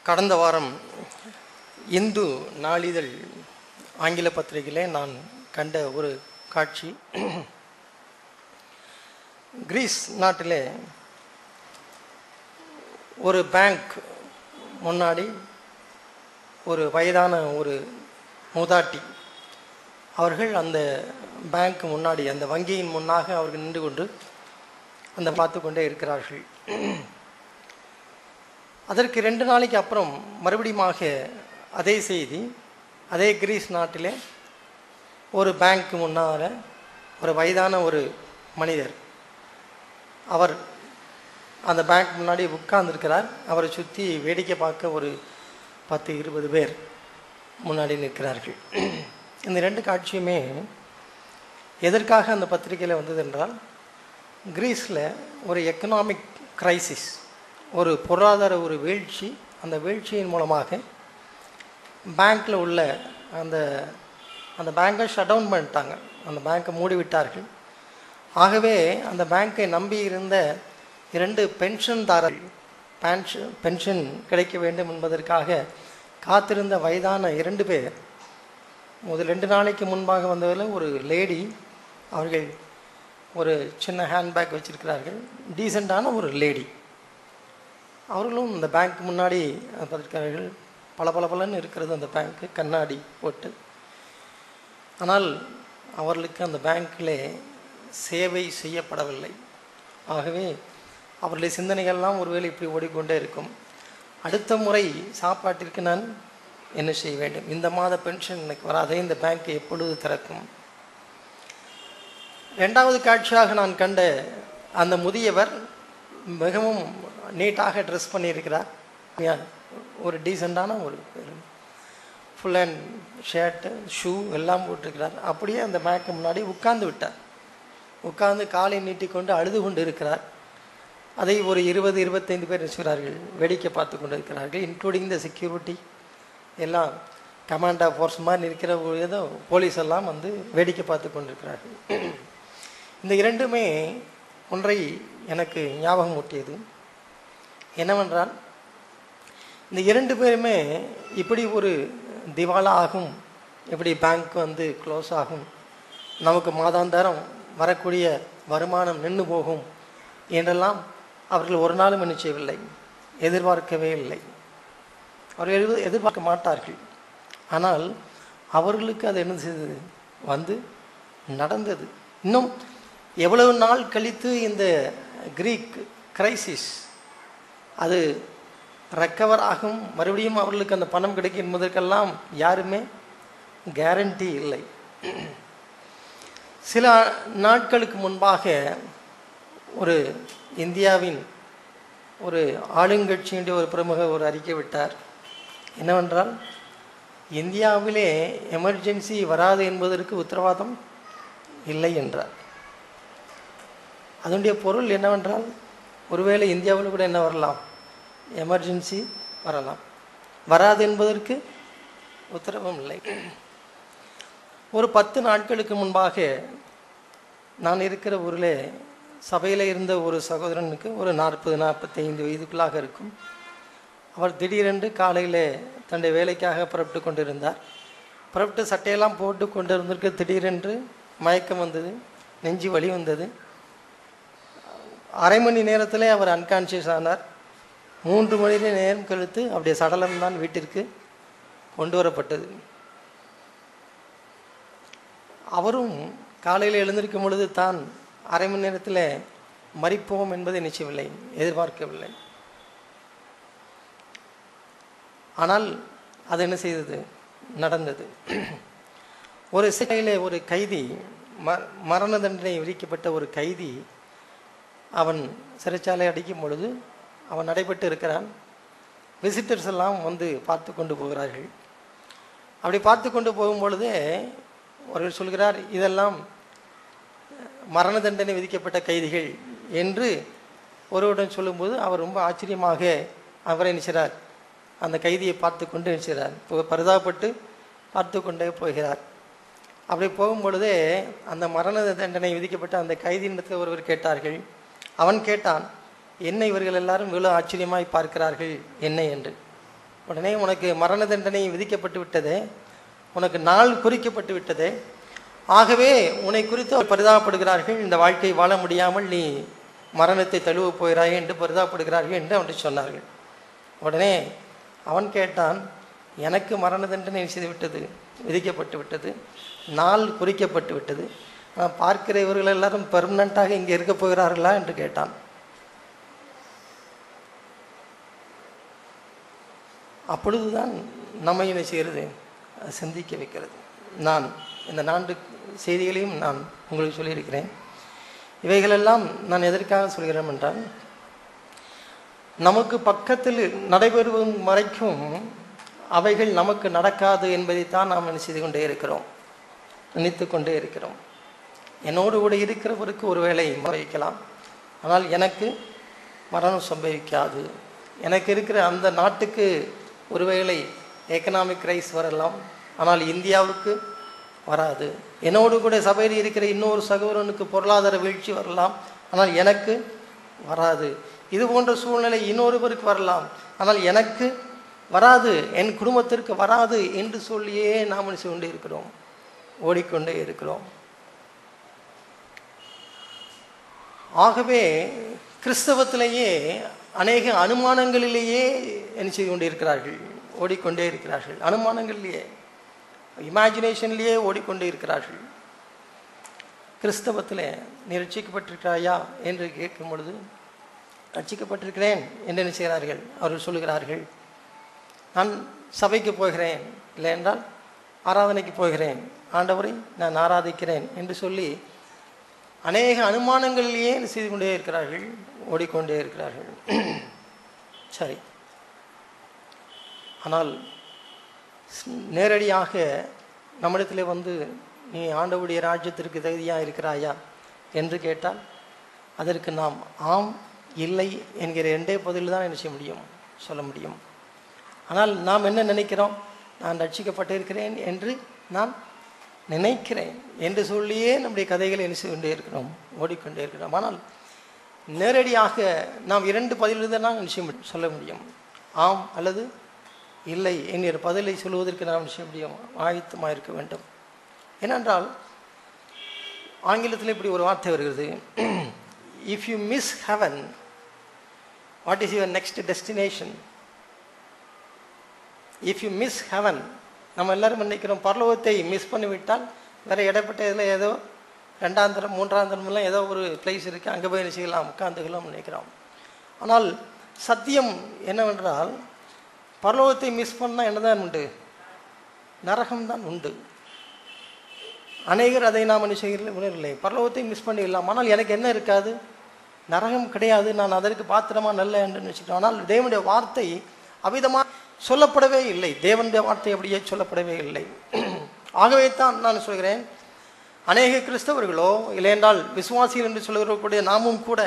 கடந்த வாரம் இந்து நாளிதழ் ஆங்கில பத்திரிகையிலே நான் கண்ட ஒரு காட்சி, கிரீஸ் நாட்டிலே ஒரு பேங்க் முன்னாடி ஒரு வயதான ஒரு மூதாட்டி அவர்கள் அந்த பேங்க் முன்னாடி, அந்த வங்கியின் முன்னாக அவர்கள் நின்று கொண்டு அந்த பார்த்து கொண்டே இருக்கிறார்கள். அதற்கு 2 நாளைக்கு அப்புறம் மறுபடியுமாக அதே செய்தி, அதே கிரீஸ் நாட்டிலே ஒரு பேங்க் முன்னால் ஒரு வயதான ஒரு மனிதர், அவர் அந்த பேங்க் முன்னாடி உட்கார்ந்துருக்கிறார். அவரை சுற்றி வேடிக்கை பார்க்க ஒரு 10-20 பேர் முன்னாடி நிற்கிறார்கள். இந்த 2 காட்சியுமே எதற்காக அந்த பத்திரிகையில் வந்தது என்றால், கிரீஸில் ஒரு எக்கனாமிக் கிரைசிஸ், ஒரு பொருளாதார ஒரு வீழ்ச்சி. அந்த வீழ்ச்சியின் மூலமாக பேங்க்கில் உள்ள அந்த பேங்கை ஷட் டவுன் பண்ணிட்டாங்க, அந்த பேங்கை மூடிவிட்டார்கள். ஆகவே அந்த பேங்கை நம்பி இருந்த 2 பென்ஷன்தாரர்கள் பென்ஷன் கிடைக்க வேண்டும் என்பதற்காக காத்திருந்த வயதான 2 பேர், முதல் 2 நாளைக்கு முன்பாக வந்ததில் ஒரு லேடி, அவர்கள் ஒரு சின்ன ஹேண்ட்பேக் வச்சுருக்கிறார்கள், டீசெண்டான ஒரு லேடி. அவர்களும் இந்த பேங்க் முன்னாடி பார்த்துருக்கிறார்கள். பளபளன்னு இருக்கிறது அந்த பேங்க்கு, கண்ணாடி போட்டு. ஆனால் அவர்களுக்கு அந்த பேங்க்கில் சேவை செய்யப்படவில்லை. ஆகவே அவர்களுடைய சிந்தனைகள்லாம் ஒருவேளை இப்படி ஓடிக்கொண்டே இருக்கும். அடுத்த முறை சாப்பாட்டிற்கு நான் என்ன செய்ய வேண்டும், இந்த மாத பென்ஷன் எனக்கு வராதே, இந்த பேங்க் எப்பொழுது திறக்கும். 2வது காட்சியாக நான் கண்ட அந்த முதியவர் மிகவும் நீட்டாக ட்ரெஸ் பண்ணியிருக்கிறார். ஒரு டீசெண்டான ஒரு ஃபுல் அண்ட் ஷர்ட்டு, ஷூ எல்லாம் போட்டிருக்கிறார். அப்படியே அந்த பேங்க்கு முன்னாடி உட்கார்ந்து விட்டார். உட்கார்ந்து காலை நீட்டிக்கொண்டு அழுது கொண்டு இருக்கிறார். அதை ஒரு 20-25 பேர் இருக்கிறார்கள், வேடிக்கை பார்த்து கொண்டு இருக்கிறார்கள். இன்க்ளூடிங் த செக்யூரிட்டி எல்லாம், கமாண்ட் ஆஃப் ஃபோர்ஸ் மாதிரி இருக்கிற ஏதோ போலீஸ் எல்லாம் வந்து வேடிக்கை பார்த்து கொண்டிருக்கிறார்கள். இந்த 2மே ஒன்றை எனக்கு ஞாபகம் ஊட்டியது. என்னவென்றால், இந்த 2 பேருமே இப்படி ஒரு திவாலா ஆகும், இப்படி பேங்க் வந்து க்ளோஸ் ஆகும், நமக்கு மாதாந்தரம் வரக்கூடிய வருமானம் நின்று போகும் என்றெல்லாம் அவர்கள் ஒரு நாளும் என்ன செய்யவில்லை, எதிர்பார்க்கவே இல்லை. அவர்கள் எதிர்பார்க்க மாட்டார்கள். ஆனால் அவர்களுக்கு அது என்ன செய்தது, வந்து நடந்தது. இன்னும் எவ்வளவு நாள் கழித்து இந்த கிரீக் கிரைசிஸ் அது ரெக்கவர் ஆகும், மறுபடியும் அவர்களுக்கு அந்த பணம் கிடைக்கும் என்பதற்கெல்லாம் யாருமே கேரண்டி இல்லை. சில நாட்களுக்கு முன்பாக ஒரு இந்தியாவின் ஒரு ஆளுங்கட்சியினுடைய ஒரு பிரமுகர் ஒரு அறிக்கை விட்டார். என்னவென்றால், இந்தியாவிலே எமர்ஜென்சி வராது என்பதற்கு உத்தரவாதம் இல்லை என்றார். அதனுடைய பொருள் என்னவென்றால், ஒருவேளை இந்தியாவில் கூட என்ன வரலாம், எமர்ஜென்சி வரலாம், வராது என்பதற்கு உத்தரவும் இல்லை. ஒரு 10 நாட்களுக்கு முன்பாக நான் இருக்கிற ஊரில் சபையில் இருந்த ஒரு சகோதரனுக்கு ஒரு 40-45 வயதுக்குள்ளாக இருக்கும். அவர் திடீரென்று காலையில் தன்னுடைய வேலைக்காக புறப்பட்டு கொண்டிருந்தார். புறப்பட்டு சட்டையெல்லாம் போட்டு கொண்டு இருந்திருக்க திடீரென்று மயக்கம் வந்தது, நெஞ்சு வலி வந்தது. அரை மணி நேரத்தில் அவர் அன்கான்ஷியஸ் ஆனார். 3 மணி நேரம் கழித்து அப்படியே சடலம்தான் வீட்டிற்கு கொண்டு வரப்பட்டது. அவரும் காலையில் எழுந்திருக்கும் பொழுது தான் அரை மணி நேரத்தில் மரிப்போம் என்பதை நிச்சயவில்லை, எதிர்பார்க்கவில்லை. ஆனால் அது என்ன செய்தது, நடந்தது. ஒரு சிறையில் ஒரு கைதி, மரண தண்டனை விதிக்கப்பட்ட ஒரு கைதி, அவன் சிறைச்சாலை அடிக்கும் பொழுது அவன் நடைபெற்று இருக்கிறான். விசிட்டர்ஸ் எல்லாம் வந்து பார்த்து கொண்டு போகிறார்கள். அப்படி பார்த்து கொண்டு போகும் பொழுதே ஒருவர் சொல்கிறார், இதெல்லாம் மரண தண்டனை விதிக்கப்பட்ட கைதிகள் என்று ஒருவருடன் சொல்லும்போது அவர் ரொம்ப ஆச்சரியமாக அவரை நினைச்சார், அந்த கைதியை பார்த்து கொண்டு நினைச்சார், பரிதாபப்பட்டு பார்த்து கொண்டே போகிறார். அப்படி போகும் பொழுதே அந்த மரண தண்டனை விதிக்கப்பட்ட அந்த கைதியிடத்தில் ஒருவர் கேட்டார்கள். அவன் கேட்டான், என்ன இவர்கள் எல்லாரும் இவ்வளோ ஆச்சரியமாய் பார்க்கிறார்கள் என்ன என்று. உடனே உனக்கு மரண தண்டனை விதிக்கப்பட்டு விட்டதே, உனக்கு நாள் குறிக்கப்பட்டு விட்டதே, ஆகவே உன்னை குறித்து பரிதாபப்படுகிறார்கள், இந்த வாழ்க்கை வாழ முடியாமல் நீ மரணத்தை தழுவ போகிறாய் என்று பரிதாபப்படுகிறார்கள் என்று அவன்கிட்ட சொன்னார்கள். உடனே அவன் கேட்டான், எனக்கு மரண தண்டனை செய்து விட்டது, விதிக்கப்பட்டு விட்டது, நாள் குறிக்கப்பட்டு விட்டது, ஆனால் பார்க்கிற இவர்கள் எல்லாரும் பெர்மனண்ட்டாக இங்கே இருக்க போகிறார்களா என்று கேட்டான். அப்பொழுதுதான் நம்மை என்ன செய்கிறது, சிந்திக்க வைக்கிறது. நான் இந்த 4 செய்திகளையும் நான் உங்களுக்கு சொல்லியிருக்கிறேன். இவைகளெல்லாம் நான் எதற்காக சொல்கிறேன் என்றால், நமக்கு பக்கத்தில் நடைபெறும் வரைக்கும் அவைகள் நமக்கு நடக்காது என்பதைத்தான் நாம் என்ன செய்து கொண்டே இருக்கிறோம், நினைத்து கொண்டே இருக்கிறோம். என்னோடு கூட இருக்கிறவருக்கு ஒருவேளை வைக்கலாம், ஆனால் எனக்கு மரணம் சம்பவிக்காது. எனக்கு இருக்கிற அந்த நாட்டுக்கு ஒருவேளை எக்கனாமிக் ரைஸ் வரலாம், ஆனால் இந்தியாவுக்கு வராது. என்னோடு கூட சபையில் இருக்கிற இன்னொரு சகோதரனுக்கு பொருளாதார வீழ்ச்சி வரலாம், ஆனால் எனக்கு வராது. இது போன்ற சூழ்நிலை இன்னொருவருக்கு வரலாம், ஆனால் எனக்கு வராது, என் குடும்பத்திற்கு வராது என்று சொல்லியே நாம் செய்து கொண்டே இருக்கிறோம், ஓடிக்கொண்டே இருக்கிறோம். ஆகவே கிறிஸ்தவத்திலேயே அநேக அனுமானங்களிலேயே என்ன செய்து கொண்டே இருக்கிறார்கள், ஓடிக்கொண்டே இருக்கிறார்கள். அனுமானங்களிலேயே, இமேஜினேஷன்லேயே ஓடிக்கொண்டே இருக்கிறார்கள். கிறிஸ்தவத்தில் நீ ரட்சிக்கப்பட்டிருக்கிறாயா என்று கேட்கும் பொழுது, ரட்சிக்கப்பட்டிருக்கிறேன் என்று என்ன செய்கிறார்கள், அவர்கள் சொல்லுகிறார்கள், நான் சபைக்கு போகிறேன், இல்லை என்றால் ஆராதனைக்கு போகிறேன், ஆண்டவரை நான் ஆராதிக்கிறேன் என்று சொல்லி அநேக அனுமானங்களிலேயே செய்து கொண்டே இருக்கிறார்கள், ஓடிக்கொண்டே இருக்கிறார்கள். சரி, ஆனால் நேரடியாக நம்மிடத்தில் வந்து நீ ஆண்டவருடைய ராஜ்யத்திற்கு தகுதியாக இருக்கிறாயா என்று கேட்டால் அதற்கு நாம் ஆம் இல்லை என்கிற 2 பதில் தான் என்ன செய்ய முடியும், சொல்ல முடியும். ஆனால் நாம் என்ன நினைக்கிறோம், நான் ரட்சிக்கப்பட்டிருக்கிறேன் என்று நான் நினைக்கிறேன் என்று சொல்லியே நம்முடைய கதைகளை என்ன செய்து கொண்டே இருக்கிறோம், ஓடிக்கொண்டே இருக்கிறோம். ஆனால் நேரடியாக நாம் 2 பதில் தான் நிச்சயம் சொல்ல முடியும், ஆம் அல்லது இல்லை என்கிற பதிலை சொல்வதற்கு நாம் நிச்சயம் முடியும், ஆயத்தமாக இருக்க வேண்டும். ஏனென்றால் ஆங்கிலத்தில் இப்படி ஒரு வார்த்தை வருகிறது, if you miss heaven what is your next destination. If you miss heaven, நம்ம எல்லாரும் நினைக்கிறோம் பரலோகத்தை மிஸ் பண்ணிவிட்டால் வேறு இடப்பட்ட இதில் ஏதோ 2ஆம் தரம் 3ஆம் தரம்லாம் ஏதோ ஒரு பிளேஸ் இருக்குது, அங்கே போய் என்ன செய்யலாம், உட்காந்துக்கலாம் நினைக்கிறோம். ஆனால் சத்தியம் என்னவென்றால், பரலோகத்தை மிஸ் பண்ணால் என்னதான் உண்டு, நரகம்தான் உண்டு. அநேகர் அதை நாம் என்ன செய்யல உணரவில்லை, பரலோகத்தை மிஸ் பண்ணிடலாம், ஆனால் எனக்கு என்ன இருக்காது, நரகம் கிடையாது, நான் அதற்கு பாத்திரமாக நல்ல என்று நினைச்சிட்டோம். ஆனால் தேவனுடைய வார்த்தை அவிதமாக சொல்லப்படவே இல்லை, தேவனுடைய வார்த்தை அப்படியே சொல்லப்படவே இல்லை. ஆகவே தான் நான் சொல்கிறேன், அநேக கிறிஸ்தவர்களோ இல்லை என்றால் விசுவாசிகள் என்று சொல்கிறக்கூடிய நாமும் கூட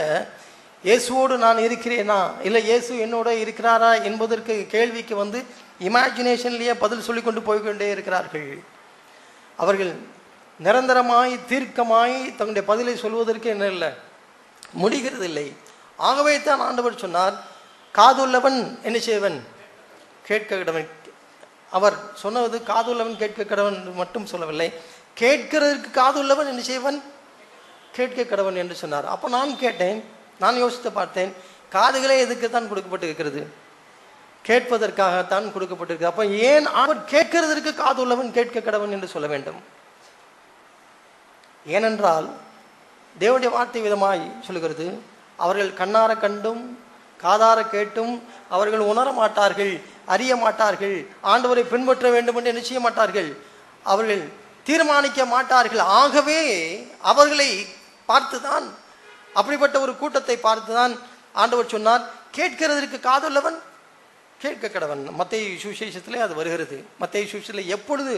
இயேசுவோடு நான் இருக்கிறேனா இல்லை இயேசு என்னோட இருக்கிறாரா என்பதற்கு கேள்விக்கு வந்து இமேஜினேஷன்லேயே பதில் சொல்லி கொண்டு போய்கொண்டே இருக்கிறார்கள். அவர்கள் நிரந்தரமாய் தீர்க்கமாய் தங்களுடைய பதிலை சொல்வதற்கு என்ன இல்லை, முடிகிறது இல்லை. ஆகவே தான் ஆண்டவர் சொன்னார், காதுள்ளவன் என்ன செய்வன் கேட்க கடவன். அவர் சொன்னது காதுள்ளவன் கேட்க கடவன் மட்டும் சொல்லவில்லை, கேட்கிறதற்கு காதுள்ளவன் என்ன செய்வன் கேட்க கடவன் என்று சொன்னார். அப்போ நான் கேட்டேன், நான் யோசித்து பார்த்தேன், காதுகளே எதுக்கு தான் கொடுக்கப்பட்டிருக்கிறது, கேட்பதற்காகத்தான் கொடுக்கப்பட்டிருக்கு. அப்போ ஏன் அவர் கேட்கிறதற்கு காதுள்ளவன் கேட்க கடவன் என்று சொல்ல வேண்டும்? ஏனென்றால் தேவனுடைய வார்த்தை விதமாய் சொல்லுகிறது, அவர்கள் கண்ணார கண்டும் காதார கேட்டும் அவர்கள் உணர மாட்டார்கள், அறிய மாட்டார்கள், ஆண்டவரை பின்பற்ற வேண்டும் என்று நிச்சய மாட்டார்கள், அவர்கள் தீர்மானிக்க மாட்டார்கள். ஆகவே அவர்களை பார்த்துதான், அப்படிப்பட்ட ஒரு கூட்டத்தை பார்த்துதான் ஆண்டவர் சொன்னார், கேட்கிறதற்கு காதுள்ளவன் கேட்க கடவன். மத்தேயு சுவிசேஷத்திலே அது வருகிறது. மத்தேயு சுவிசேஷத்தில் எப்பொழுது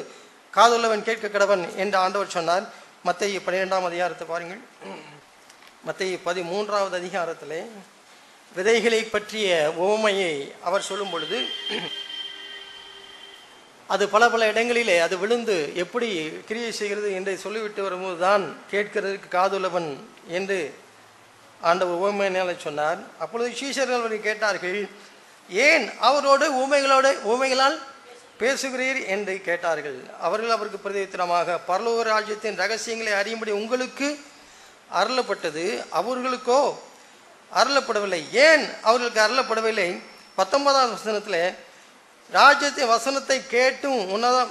காதுள்ளவன் கேட்க கடவன் என்று ஆண்டவர் சொன்னார்? மத்தேயு 12ஆம் அதிகாரத்தை பாருங்கள். மத்தேயு 13ஆவது அதிகாரத்திலே விதைகளை பற்றிய உவமையை அவர் சொல்லும் பொழுது, அது பல பல இடங்களிலே அது விழுந்து எப்படி கிரியை செய்கிறது என்று சொல்லிவிட்டு வரும்போது தான் கேட்கிறதுக்கு காதுள்ளவன் என்று ஆண்டவர் உவமையினால சொன்னார். அப்பொழுது சீஷர்கள் அவரை கேட்டார்கள், ஏன் அவரோடு ஊமைகளால் பேசுகிறீர் என்று கேட்டார்கள். அவர்கள் அவருக்கு பிரதித்திரமாக, பரலோக ராஜ்யத்தின் ரகசியங்களை அறியும்படி உங்களுக்கு அருளப்பட்டது, அவர்களுக்கோ அருளப்படவில்லை. ஏன் அவர்களுக்கு அருளப்படவில்லை? 19ஆம் வசனத்தில், ராஜ்யத்தின் வசனத்தை கேட்டும்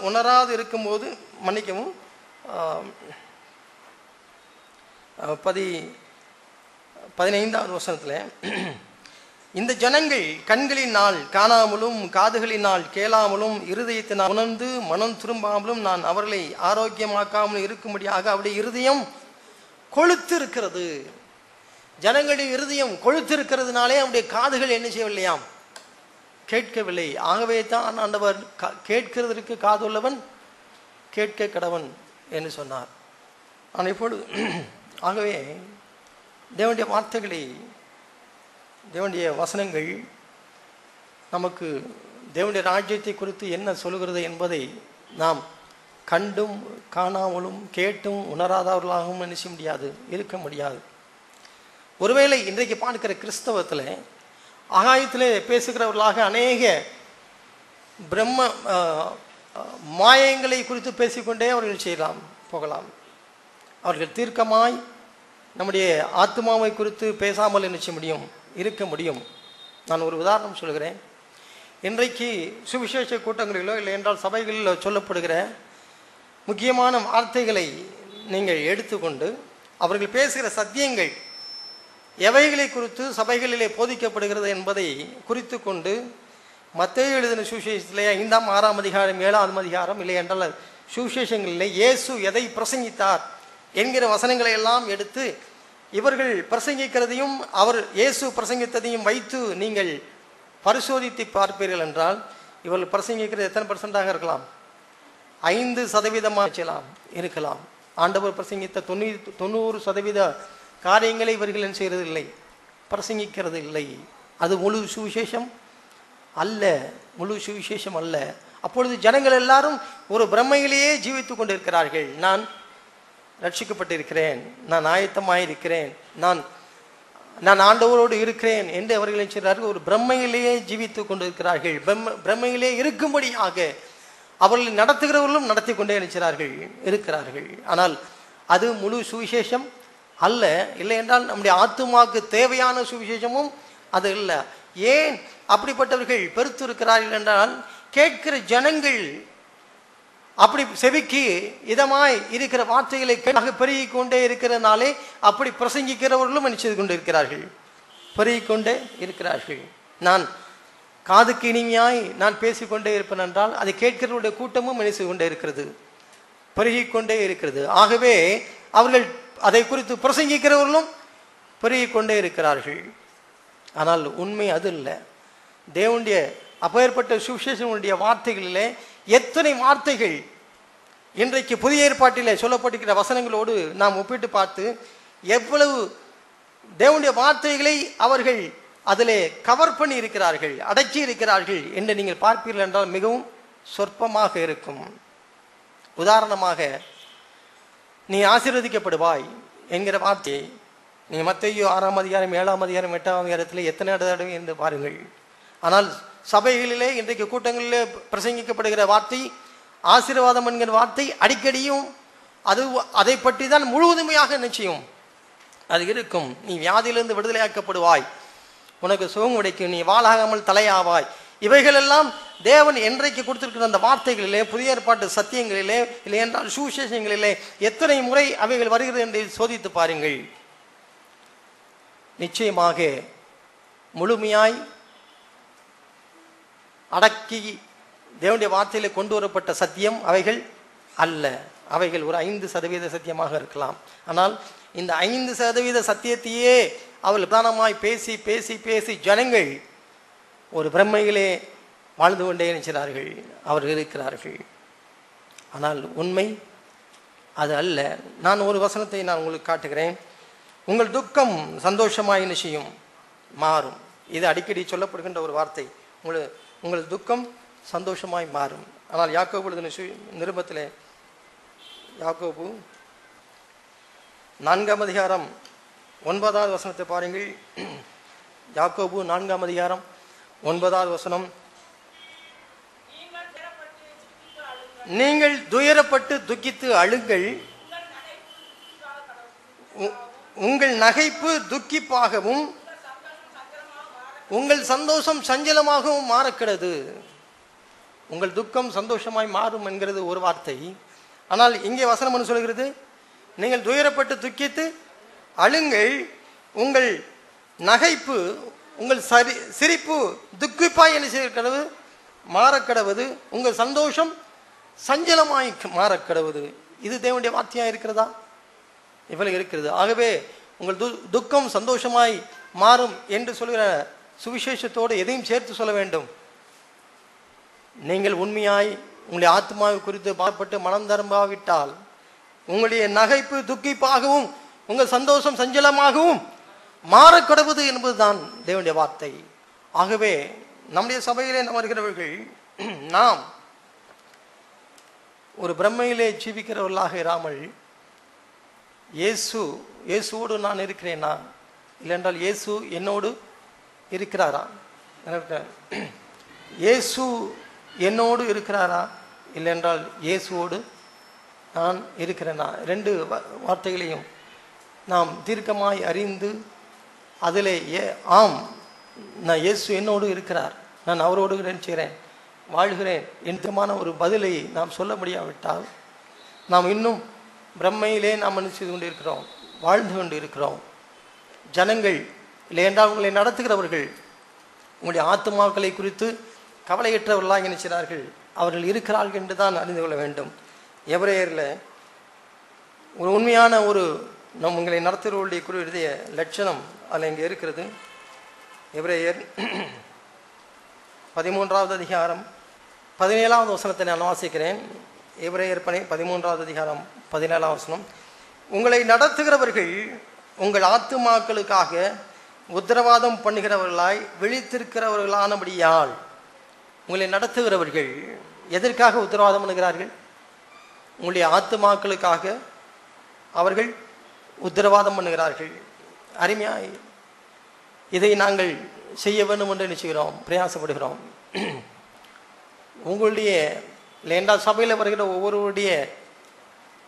உணராது இருக்கும்போது, மன்னிக்கவும், 15ஆவது வசனத்தில், இந்த ஜனங்கள் கண்களினால் காணாமலும் காதுகளினால் கேளாமலும் இருதயத்தினால் உணர்ந்து மனம் திரும்பாமலும் நான் அவர்களை ஆரோக்கியமாக்காமலும் இருக்கும்படியாக அவருடைய இருதயம் கொழுத்து இருக்கிறது. ஜனங்களுடைய இருதயம் கொழுத்து இருக்கிறதுனாலே அவருடைய காதுகள் என்ன செய்யவில்லையாம்? கேட்கவில்லை. ஆகவே தான் ஆண்டவர் கேட்கிறதற்கு காதுள்ளவன் கேட்க கடவன் என்று சொன்னார். ஆனால் இப்பொழுது ஆகவே தேவனுடைய வார்த்தைகளை, தேவனுடைய வசனங்கள் நமக்கு தேவனுடைய ராஜ்யத்தை குறித்து என்ன சொல்கிறது என்பதை நாம் கண்டும் காணாமலும் கேட்டும் உணராதவர்களாகவும் நினைச்ச முடியாது, இருக்க முடியாது. ஒருவேளை இன்றைக்கு பார்க்கிற கிறிஸ்தவத்தில் ஆகாயத்திலே பேசுகிறவர்களாக அநேக பிரம்ம மாயங்களை குறித்து பேசிக்கொண்டே அவர்கள் செய்யலாம் போகலாம். அவர்கள் தீர்க்கமாய் நம்முடைய ஆத்மாவை குறித்து பேசாமல் நினைச்ச முடியும், இருக்க முடியும். நான் ஒரு உதாரணம் சொல்கிறேன். இன்றைக்கு சுவிசேஷ கூட்டங்களிலோ இல்லை என்றால் சபைகளிலோ சொல்லப்படுகிற முக்கியமான வார்த்தைகளை நீங்கள் எடுத்துக்கொண்டு அவர்கள் பேசுகிற சத்தியங்கள் எவைகளை குறித்து சபைகளிலே போதிக்கப்படுகிறது என்பதை குறித்து கொண்டு மத்தேயு எழுதின சுவிசேஷத்திலே 5ஆம் 6ஆம் அதிகாரம் 7ஆம் அதிகாரம் இல்லை என்றால் சுவிசேஷங்களிலே இயேசு எதை பிரசங்கித்தார் என்கிற வசனங்களை எல்லாம் எடுத்து இவர்கள் பிரசங்கிக்கிறதையும் அவர் இயேசு பிரசங்கித்ததையும் வைத்து நீங்கள் பரிசோதித்து பார்ப்பீர்கள் என்றால் இவர்கள் பிரசங்கிக்கிறது எத்தனை % இருக்கலாம்? 5% இருக்கலாம். ஆண்டவர் பிரசங்கித்த 90% காரியங்களை இவர்கள் என்ன செய்கிறது இல்லை, பிரசங்கிக்கிறது இல்லை. அது முழு சுவிசேஷம் அல்ல, முழு சுவிசேஷம் அல்ல. அப்பொழுது ஜனங்கள் எல்லாரும் ஒரு பிரம்மையிலேயே ஜீவித்து கொண்டிருக்கிறார்கள். நான் ரட்சிக்கப்பட்டிருக்கிறேன், நான் ஆயத்தமாயிருக்கிறேன், நான் ஆண்டவரோடு இருக்கிறேன் என்று அவர்கள் நினைக்கிறார்கள். ஒரு பிரம்மையிலேயே ஜீவித்து கொண்டிருக்கிறார்கள். பிரம்மையிலே இருக்கும்படியாக அவர்கள் நடத்துகிறவர்களும் நடத்தி கொண்டே இருக்கிறார்கள். ஆனால் அது முழு சுவிசேஷம் அல்ல. இல்லை என்றால் நம்முடைய ஆத்துமாவுக்கு தேவையான சுவிசேஷமும் அது இல்லை. ஏன் அப்படிப்பட்டவர்கள் பெருத்து இருக்கிறார்கள் என்றால் கேட்கிற ஜனங்கள் அப்படி செவிக்கு இதமாய் இருக்கிற வார்த்தைகளை பெருகி கொண்டே இருக்கிறதுனாலே அப்படி பிரசங்கிக்கிறவர்களும் நினைச்சு கொண்டு இருக்கிறார்கள், பெருகிக்கொண்டே இருக்கிறார்கள். நான் காதுக்கு இனிமையாய் நான் பேசிக்கொண்டே இருப்பேன் என்றால் அதை கேட்கிறவருடைய கூட்டமும் நினைச்சு கொண்டே இருக்கிறது, பெருகிக்கொண்டே இருக்கிறது. ஆகவே அவர்கள் அதை குறித்து பிரசங்கிக்கிறவர்களும் பெருகிக்கொண்டே இருக்கிறார்கள். ஆனால் உண்மை அது இல்லை. தேவனுடைய அப்பேற்பட்ட சுவிசேஷனுடைய வார்த்தைகளிலே எத்தனை வார்த்தைகள் இன்றைக்கு புதிய ஏற்பாட்டிலே சொல்லப்பட்டிருக்கிற வசனங்களோடு நாம் ஒப்பிட்டு பார்த்து எவ்வளவு தேவனுடைய வார்த்தைகளை அவர்கள் அதிலே கவர் பண்ணி இருக்கிறார்கள், அடக்கி இருக்கிறார்கள் என்று நீங்கள் பார்ப்பீர்கள் என்றால் மிகவும் சொற்பமாக இருக்கும். உதாரணமாக, நீ ஆசீர்வதிக்கப்படுவாய் என்கிற வார்த்தையை நீ மத்தேயு 6ஆம் அதிகாரம் 7ஆம் அதிகாரம் 8ஆம் அதிகாரத்தில் எத்தனை தடவை என்று பாருங்கள். ஆனால் சபைகளிலே இன்றைக்கு கூட்டங்களிலே பிரசங்கிக்கப்படுகிற வார்த்தை ஆசீர்வாதம் என்கிற வார்த்தை அடிக்கடியும் அதை பற்றி தான் முழுவதுமையாக நிச்சயம் அது இருக்கும். நீ வியாதியிலிருந்து விடுதலையாக்கப்படுவாய், உனக்கு சுகம் கிடைக்கும், நீ வாளாகாமல் தலையாவாய். இவைகளெல்லாம் தேவன் என்றைக்கு கொடுத்திருக்கிற அந்த வார்த்தைகளிலே புதிய ஏற்பாட்டு சத்தியங்களிலே இல்லை என்றால் சுவிசேஷங்களிலே எத்தனை முறை அவைகள் வருகிறது என்று சோதித்து பாருங்கள். நிச்சயமாக முழுமையாய் அடக்கி தேவனுடைய வார்த்தையில கொண்டு வரப்பட்ட சத்தியம் அவைகள் அல்ல. அவைகள் ஒரு 5% சத்தியமாக இருக்கலாம். ஆனால் இந்த 5% சத்தியத்தையே அவள் பிரதானமாய் பேசி பேசி பேசி ஜனங்கள் ஒரு பிரம்மையிலே வாழ்ந்து கொண்டே நினைக்கிறார்கள், அவர்கள் இருக்கிறார்கள். ஆனால் உண்மை அது அல்ல. நான் ஒரு வசனத்தை நான் உங்களுக்கு காட்டுகிறேன். உங்கள் துக்கம் சந்தோஷமாய் நிச்சயம் மாறும். இது அடிக்கடி சொல்லப்படுகின்ற ஒரு வார்த்தை. உங்கள் துக்கம் சந்தோஷமாய் மாறும். ஆனால் யாக்கோபு நிருபத்திலே யாக்கோபு 4ஆம் அதிகாரம் 9ஆவது வசனத்தை பாருங்கள். யாக்கோபு 4ஆம் அதிகாரம் 9வது வசனம், நீங்கள் துயரப்பட்டு துக்கித்து அழுங்கள், உங்கள் நகைப்பு துக்கிப்பாகவும் உங்கள் சந்தோஷம் சஞ்சலமாகவும் மாறக்கிடது. உங்கள் துக்கம் சந்தோஷமாய் மாறும் என்கிறது ஒரு வார்த்தை. ஆனால் இங்கே வசனம் என்ன சொல்கிறது? நீங்கள் துயரப்பட்டு துக்கித்து அழுங்கள், உங்கள் நகைப்பு உங்கள் சிரிப்பு துக்கிப்பாய் என்ன செய்கிறது? மாறக்கடவது. உங்கள் சந்தோஷம் சஞ்சலமாய் மாறக்கடவது. இது தேவனுடைய வார்த்தையாக இருக்கிறதா? இவ்வளவு இருக்கிறது. ஆகவே உங்கள் துக்கம் சந்தோஷமாய் மாறும் என்று சொல்கிற சுவிசேஷத்தோடு எதையும் சேர்த்து சொல்ல வேண்டும். நீங்கள் உண்மையாய் உங்களுடைய ஆத்மாவை குறித்து பாடப்பட்டு மனம் திரும்பாவிட்டால் உங்களுடைய நகைப்பு துக்கிப்பாகவும் உங்கள் சந்தோஷம் சஞ்சலமாகவும் மாறக்கடவுது என்பதுதான் தேவனுடைய வார்த்தை. ஆகவே நம்முடைய சபையிலே வருகிறவர்கள் நாம் ஒரு பிரம்மையிலே ஜீவிக்கிறவர்களாக இராமல், இயேசுவோடு நான் இருக்கிறேனா, இல்லைன்றால் இயேசு என்னோடு இருக்கிறாரா, இயேசு என்னோடு இருக்கிறாரா, இல்லைன்றால் இயேசுவோடு நான் இருக்கிறேனா, 2 வார்த்தைகளையும் நாம் தீர்க்கமாய் அறிந்து அதிலே ஆம் நான் இயேசு என்னோடு இருக்கிறார், நான் அவரோடு செய்கிறேன், வாழ்கிறேன் என்மான ஒரு பதிலை நாம் சொல்ல முடியாவிட்டால் நாம் இன்னும் பிரம்மையிலே நாம் என்ன செய்து கொண்டு இருக்கிறோம், வாழ்ந்து கொண்டு இருக்கிறோம். ஜனங்கள் இல்லை என்றால் உங்களை நடத்துகிறவர்கள் உங்களுடைய ஆத்துமாக்களை குறித்து கவலையற்றவர்களாக நினைக்கிறார்கள். அவர்கள் இருக்கிறார்கள் என்று தான் அறிந்து கொள்ள வேண்டும். எபிரேயரில் ஒரு உண்மையான ஒரு உங்களை நடத்துகிறவர்களுடைய குறிய லட்சணம் அதில் இங்கே இருக்கிறது. எபிரேயர் 13வது அதிகாரம் 17வது வசனத்தை நான் வாசிக்கிறேன். எபிரேயர் 13வது அதிகாரம் 17வது வசனம், உங்களை நடத்துகிறவர்கள் உங்கள் ஆத்துமாக்களுக்காக உத்தரவாதம் பண்ணுகிறவர்களாய் விழித்திருக்கிறவர்களானபடியால். உங்களை நடத்துகிறவர்கள் எதற்காக உத்தரவாதம் பண்ணுகிறார்கள்? உங்களுடைய ஆத்துமாக்களுக்காக அவர்கள் உத்தரவாதம் பண்ணுகிறார்கள். அருமையாய் இதை நாங்கள் செய்ய வேண்டும் என்று நினைச்சுகிறோம், பிரயாசப்படுகிறோம். உங்களுடைய என்றால் சபையில் வருகிற ஒவ்வொருவருடைய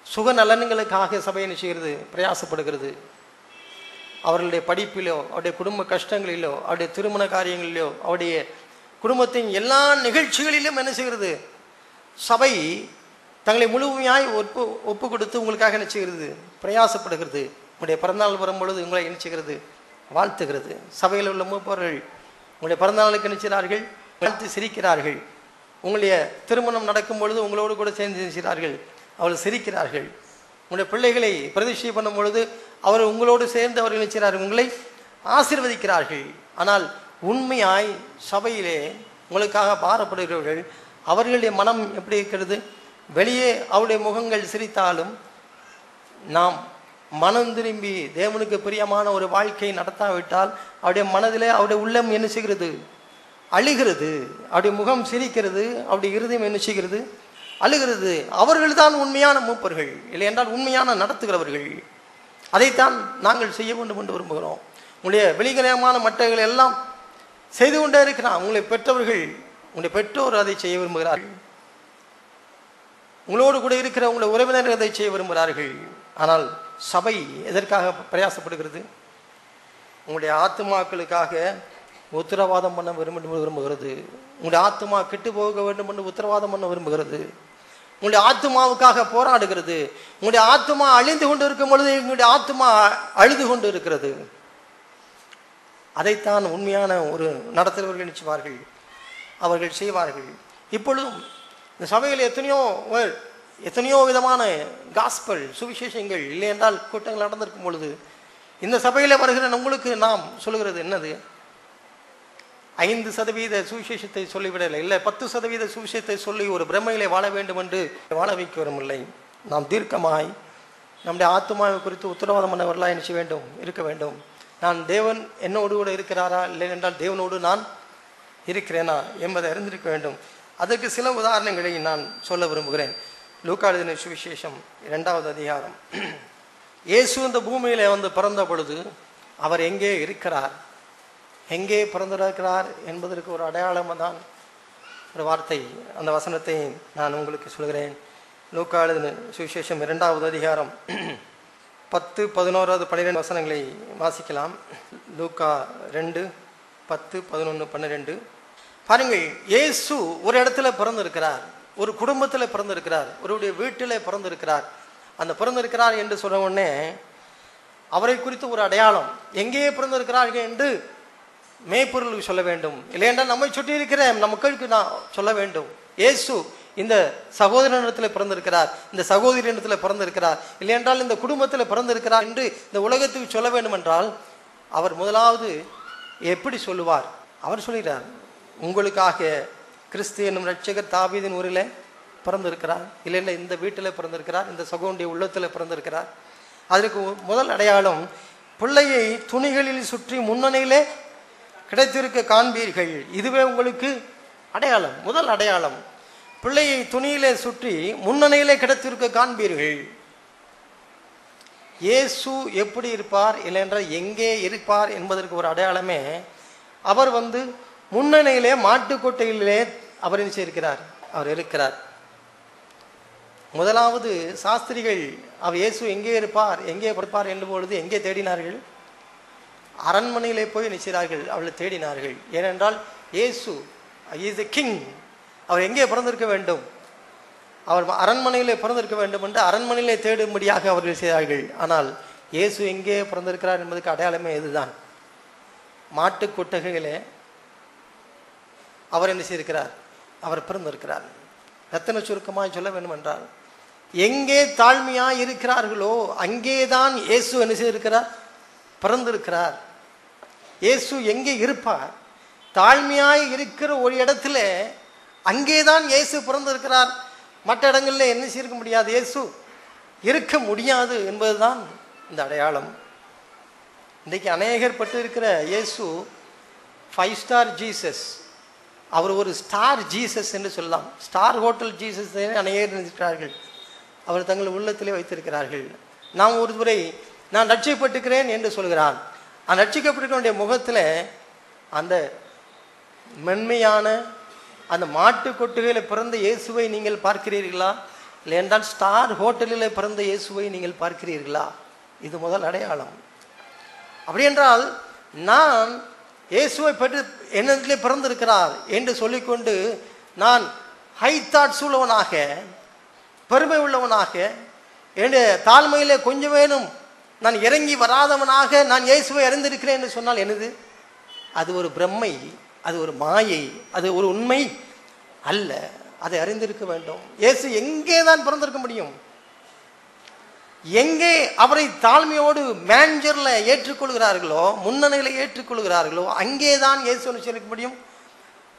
சுக நலன்களுக்காக சபையை நினைச்சுகிறது, பிரயாசப்படுகிறது. அவர்களுடைய படிப்பிலோ, அவருடைய குடும்ப கஷ்டங்களிலோ, அவருடைய திருமண காரியங்களிலோ, அவருடைய குடும்பத்தின் எல்லா நிகழ்ச்சிகளிலும் என்ன செய்கிறது? சபை தங்களை முழுமையாய் ஒப்பு கொடுத்து உங்களுக்காக என்ன செய்கிறது? பிரயாசப்படுகிறது. உங்களுடைய பிறந்தநாள் வரும்பொழுது உங்களை என்ன செய்கிறது? வாழ்த்துகிறது. சபையில் உள்ள மூப்பவர்கள் உங்களுடைய பிறந்தநாளுக்கு நினைக்கிறார்கள், வாழ்த்து சிரிக்கிறார்கள். உங்களுடைய திருமணம் நடக்கும் பொழுது உங்களோடு கூட சேர்ந்து நினைக்கிறார்கள், அவர்கள் சிரிக்கிறார்கள். உங்களுடைய பிள்ளைகளை பிரதிஷ்டை பண்ணும் பொழுது அவர் உங்களோடு சேர்ந்து அவர்கள் நினைக்கிறார்கள், உங்களை ஆசீர்வதிக்கிறார்கள். ஆனால் உண்மையாய் சபையிலே உங்களுக்காக பாரப்படுகிறவர்கள் அவர்களுடைய மனம் எப்படி இருக்கிறது? வெளியே அவருடைய முகங்கள் சிரித்தாலும் நாம் மனம் திரும்பி தேவனுக்கு பிரியமான ஒரு வாழ்க்கையை நடத்தாவிட்டால் அவருடைய மனதிலே அவருடைய உள்ளம் என்ன செய்கிறது? அழுகிறது. அவருடைய முகம் சிரிக்கிறது, அவருடைய இருதயம் என்ன செய்கிறது? அழுகிறது. அவர்கள் தான் உண்மையான மூப்பர்கள், இல்லை என்றால் உண்மையான நடத்துகிறவர்கள். அதைத்தான் நாங்கள் செய்ய வேண்டும் என்று விரும்புகிறோம். உங்களுடைய வெளிகரமான மற்றவர்கள் எல்லாம் செய்து கொண்டே இருக்கிறான். உங்களை பெற்றவர்கள், உங்களுடைய பெற்றோர் அதை செய்ய விரும்புகிறார்கள். உங்களோடு கூட இருக்கிற உங்களுடைய உறவினர்கள் அதை செய்ய விரும்புகிறார்கள். ஆனால் சபை எதற்காக பிரயாசப்படுகிறது? உங்களுடைய ஆத்துமாக்களுக்காக உத்தரவாதம் பண்ண விரும்புகிறது. உங்களுடைய ஆத்துமா கெட்டு போக வேண்டும் என்று உத்தரவாதம் பண்ண விரும்புகிறது. உங்களுடைய ஆத்துமாவுக்காக போராடுகிறது. உங்களுடைய ஆத்துமா அழிந்து கொண்டு இருக்கும் பொழுது உங்களுடைய ஆத்துமா அழுது கொண்டு இருக்கிறது. அதைத்தான் உண்மையான ஒரு நடத்துகிறவர்கள் நினைச்சுவார்கள், அவர்கள் செய்வார்கள். இப்பொழுதும் இந்த சபையில் எத்தனையோ விதமான காஸ்பல் சுவிசேஷங்கள் இல்லை என்றால் கூட்டங்கள் நடந்திருக்கும் பொழுது இந்த சபையில் வருகிற உங்களுக்கு நாம் சொல்லுகிறது என்னது? 5% சுவிசேஷத்தை சொல்லிவிடலை, இல்லை 10% சுவிசேஷத்தை சொல்லி ஒரு பிரம்மையிலே வாழ வேண்டும் என்று வாழ வைக்க வரவில்லை. நாம் தீர்க்கமாய் நம்முடைய ஆத்துமாவை குறித்து உத்தரவாதம் பண்ணவர்களாக என்ன செய்ய வேண்டும்? இருக்க வேண்டும். நான் தேவன் என்னோடு கூட இருக்கிறாரா, இல்லை என்றால் தேவனோடு நான் இருக்கிறேனா என்பதை அறிந்திருக்க வேண்டும். அதற்கு சில உதாரணங்களை நான் சொல்ல விரும்புகிறேன். லூக்கா எழுதின சுவிசேஷம் 2வது அதிகாரம். இயேசு இந்த பூமியிலே பிறந்த பொழுது அவர் எங்கே இருக்கிறார் எங்கே பிறந்திருக்கிறார் என்பதற்கு ஒரு அடையாளமாக தான் ஒரு வார்த்தை, அந்த வசனத்தை நான் உங்களுக்கு சொல்கிறேன். லூக்கா எழுதின சுவிசேஷம் 2வது அதிகாரம் 10, 11, 12 வசனங்களை வாசிக்கலாம். லூக்கா 2, 10, 11, 12. பாருங்கள், இயேசு ஒரு இடத்துல பிறந்திருக்கிறார், ஒரு குடும்பத்தில் பிறந்திருக்கிறார், ஒருவருடைய வீட்டில் பிறந்திருக்கிறார். அந்த பிறந்திருக்கிறார் என்று சொன்ன உடனே அவரை குறித்து ஒரு அடையாளம், எங்கே பிறந்திருக்கிறார்கள் என்று மேய்ப்பொருளுக்கு சொல்ல வேண்டும், இல்லையென்றால் நம்மை சுற்றி இருக்கிற நம் மக்களுக்கு நான் சொல்ல வேண்டும். இயேசு இந்த சகோதரனிடத்தில் பிறந்திருக்கிறார், இந்த சகோதரியிடத்தில் பிறந்திருக்கிறார், இல்லையென்றால் இந்த குடும்பத்தில் பிறந்திருக்கிறார் என்று இந்த உலகத்துக்கு சொல்ல வேண்டும் என்றால் அவர் முதலாவது எப்படி சொல்லுவார்? அவர் சொல்கிறார், உங்களுக்காக கிறிஸ்து என்னும் ரட்சகர் தாவீதின் ஊரில் பிறந்திருக்கிறார், இல்லைன்னா இந்த வீட்டில் பிறந்திருக்கிறார், இந்த சகோதரனுடைய உள்ளத்தில் பிறந்திருக்கிறார். அதற்கு முதல் அடையாளம், பிள்ளையை துணிகளில் சுற்றி முன்னணியிலே கிடைத்திருக்க காண்பீர்கள். இதுவே உங்களுக்கு அடையாளம், முதல் அடையாளம். பிள்ளையை துணியிலே சுற்றி முன்னணியிலே கிடைத்திருக்க காண்பீர்கள். இயேசு எப்படி இருப்பார், இல்லையென்றால் எங்கே இருப்பார் என்பதற்கு ஒரு அடையாளமே அவர் முன்னணியிலே மாட்டுக்கொட்டையிலே அவர் இருக்கிறார், அவர் இருக்கிறார். முதலாவது சாஸ்திரிகள் அவர் இயேசு எங்கே இருப்பார், எங்கே இருப்பார் என்னும் பொழுது எங்கே தேடினார்கள்? அரண்மனையிலே போய் நிற்கிறார்கள், அவளை தேடினார்கள். ஏனென்றால் இயேசு இஸ் எ கிங், அவர் எங்கே பிறந்திருக்க வேண்டும், அவர் அரண்மனையிலே பிறந்திருக்க வேண்டும் என்று அரண்மனையிலே தேடும்படியாக அவர்கள் செய்தார்கள். ஆனால் இயேசு எங்கே பிறந்திருக்கிறார் என்பதற்கு அடையாளமே இதுதான். மாட்டு கொட்டகையிலே அவர் என்ன செய்திருக்கிறார், அவர் பிறந்திருக்கிறார். ரத்தன சுருக்கமாய் சொல்ல வேண்டும் என்றால், எங்கே தாழ்மையாய் இருக்கிறார்களோ அங்கேதான் இயேசு என்ன செய்திருக்கிறார், பிறந்திருக்கிறார். இயேசு எங்கே இருப்பார்? தாழ்மையாய் இருக்கிற ஒரு இடத்துல அங்கேதான் இயேசு பிறந்திருக்கிறார். மற்ற இடங்களில் என்ன செய்ய முடியாது, இயேசு இருக்க முடியாது என்பதுதான் இந்த அடையாளம். இன்றைக்கு அநேகர் பட்டு இருக்கிற இயேசு 5 ஸ்டார் ஜீசஸ், அவர் ஒரு ஸ்டார் ஜீசஸ் என்று சொல்லலாம். ஸ்டார் ஹோட்டல் ஜீசஸ் அநேகர் இருக்கிறார்கள், அவர் தங்கள் உள்ளத்திலே வைத்திருக்கிறார்கள். நாம் ஒரு முறை நான் ரட்சிக்கப்பட்டிருக்கிறேன் என்று சொல்கிறான். அந்த ரட்சிக்கப்பட்டிருக்கிற முகத்தில் அந்த மென்மையான அந்த மாட்டு கொட்டுகையில் பிறந்த இயேசுவை நீங்கள் பார்க்கிறீர்களா, இல்லை என்றால் ஸ்டார் ஹோட்டலில் பிறந்த இயேசுவை நீங்கள் பார்க்கிறீர்களா? இது முதல் அடையாளம். அப்படி என்றால் நான் இயேசுவை பற்றி என்னிடத்திலே பிறந்திருக்கிறார் என்று சொல்லிக்கொண்டு நான் ஹை தாட்ஸ் உள்ளவனாக, பெருமை உள்ளவனாக, என்னுடைய தாழ்மையிலே கொஞ்சம் வேணும் நான் இறங்கி வராதவனாக நான் இயேசுவை அறிந்திருக்கிறேன் என்று சொன்னால் என்னது? அது ஒரு பிரம்மை, அது ஒரு மாயை, அது ஒரு உண்மை அல்ல. அதை அறிந்திருக்க வேண்டும். இயேசு எங்கே தான் பிறந்திருக்க முடியும்? எங்கே அவரை தாழ்மையோடு மேஞ்சர்ல ஏற்றுக்கொள்கிறார்களோ, முன்னணியில் ஏற்றுக்கொள்கிறார்களோ, அங்கே தான் இயேசு சொல்லிக்க முடியும்,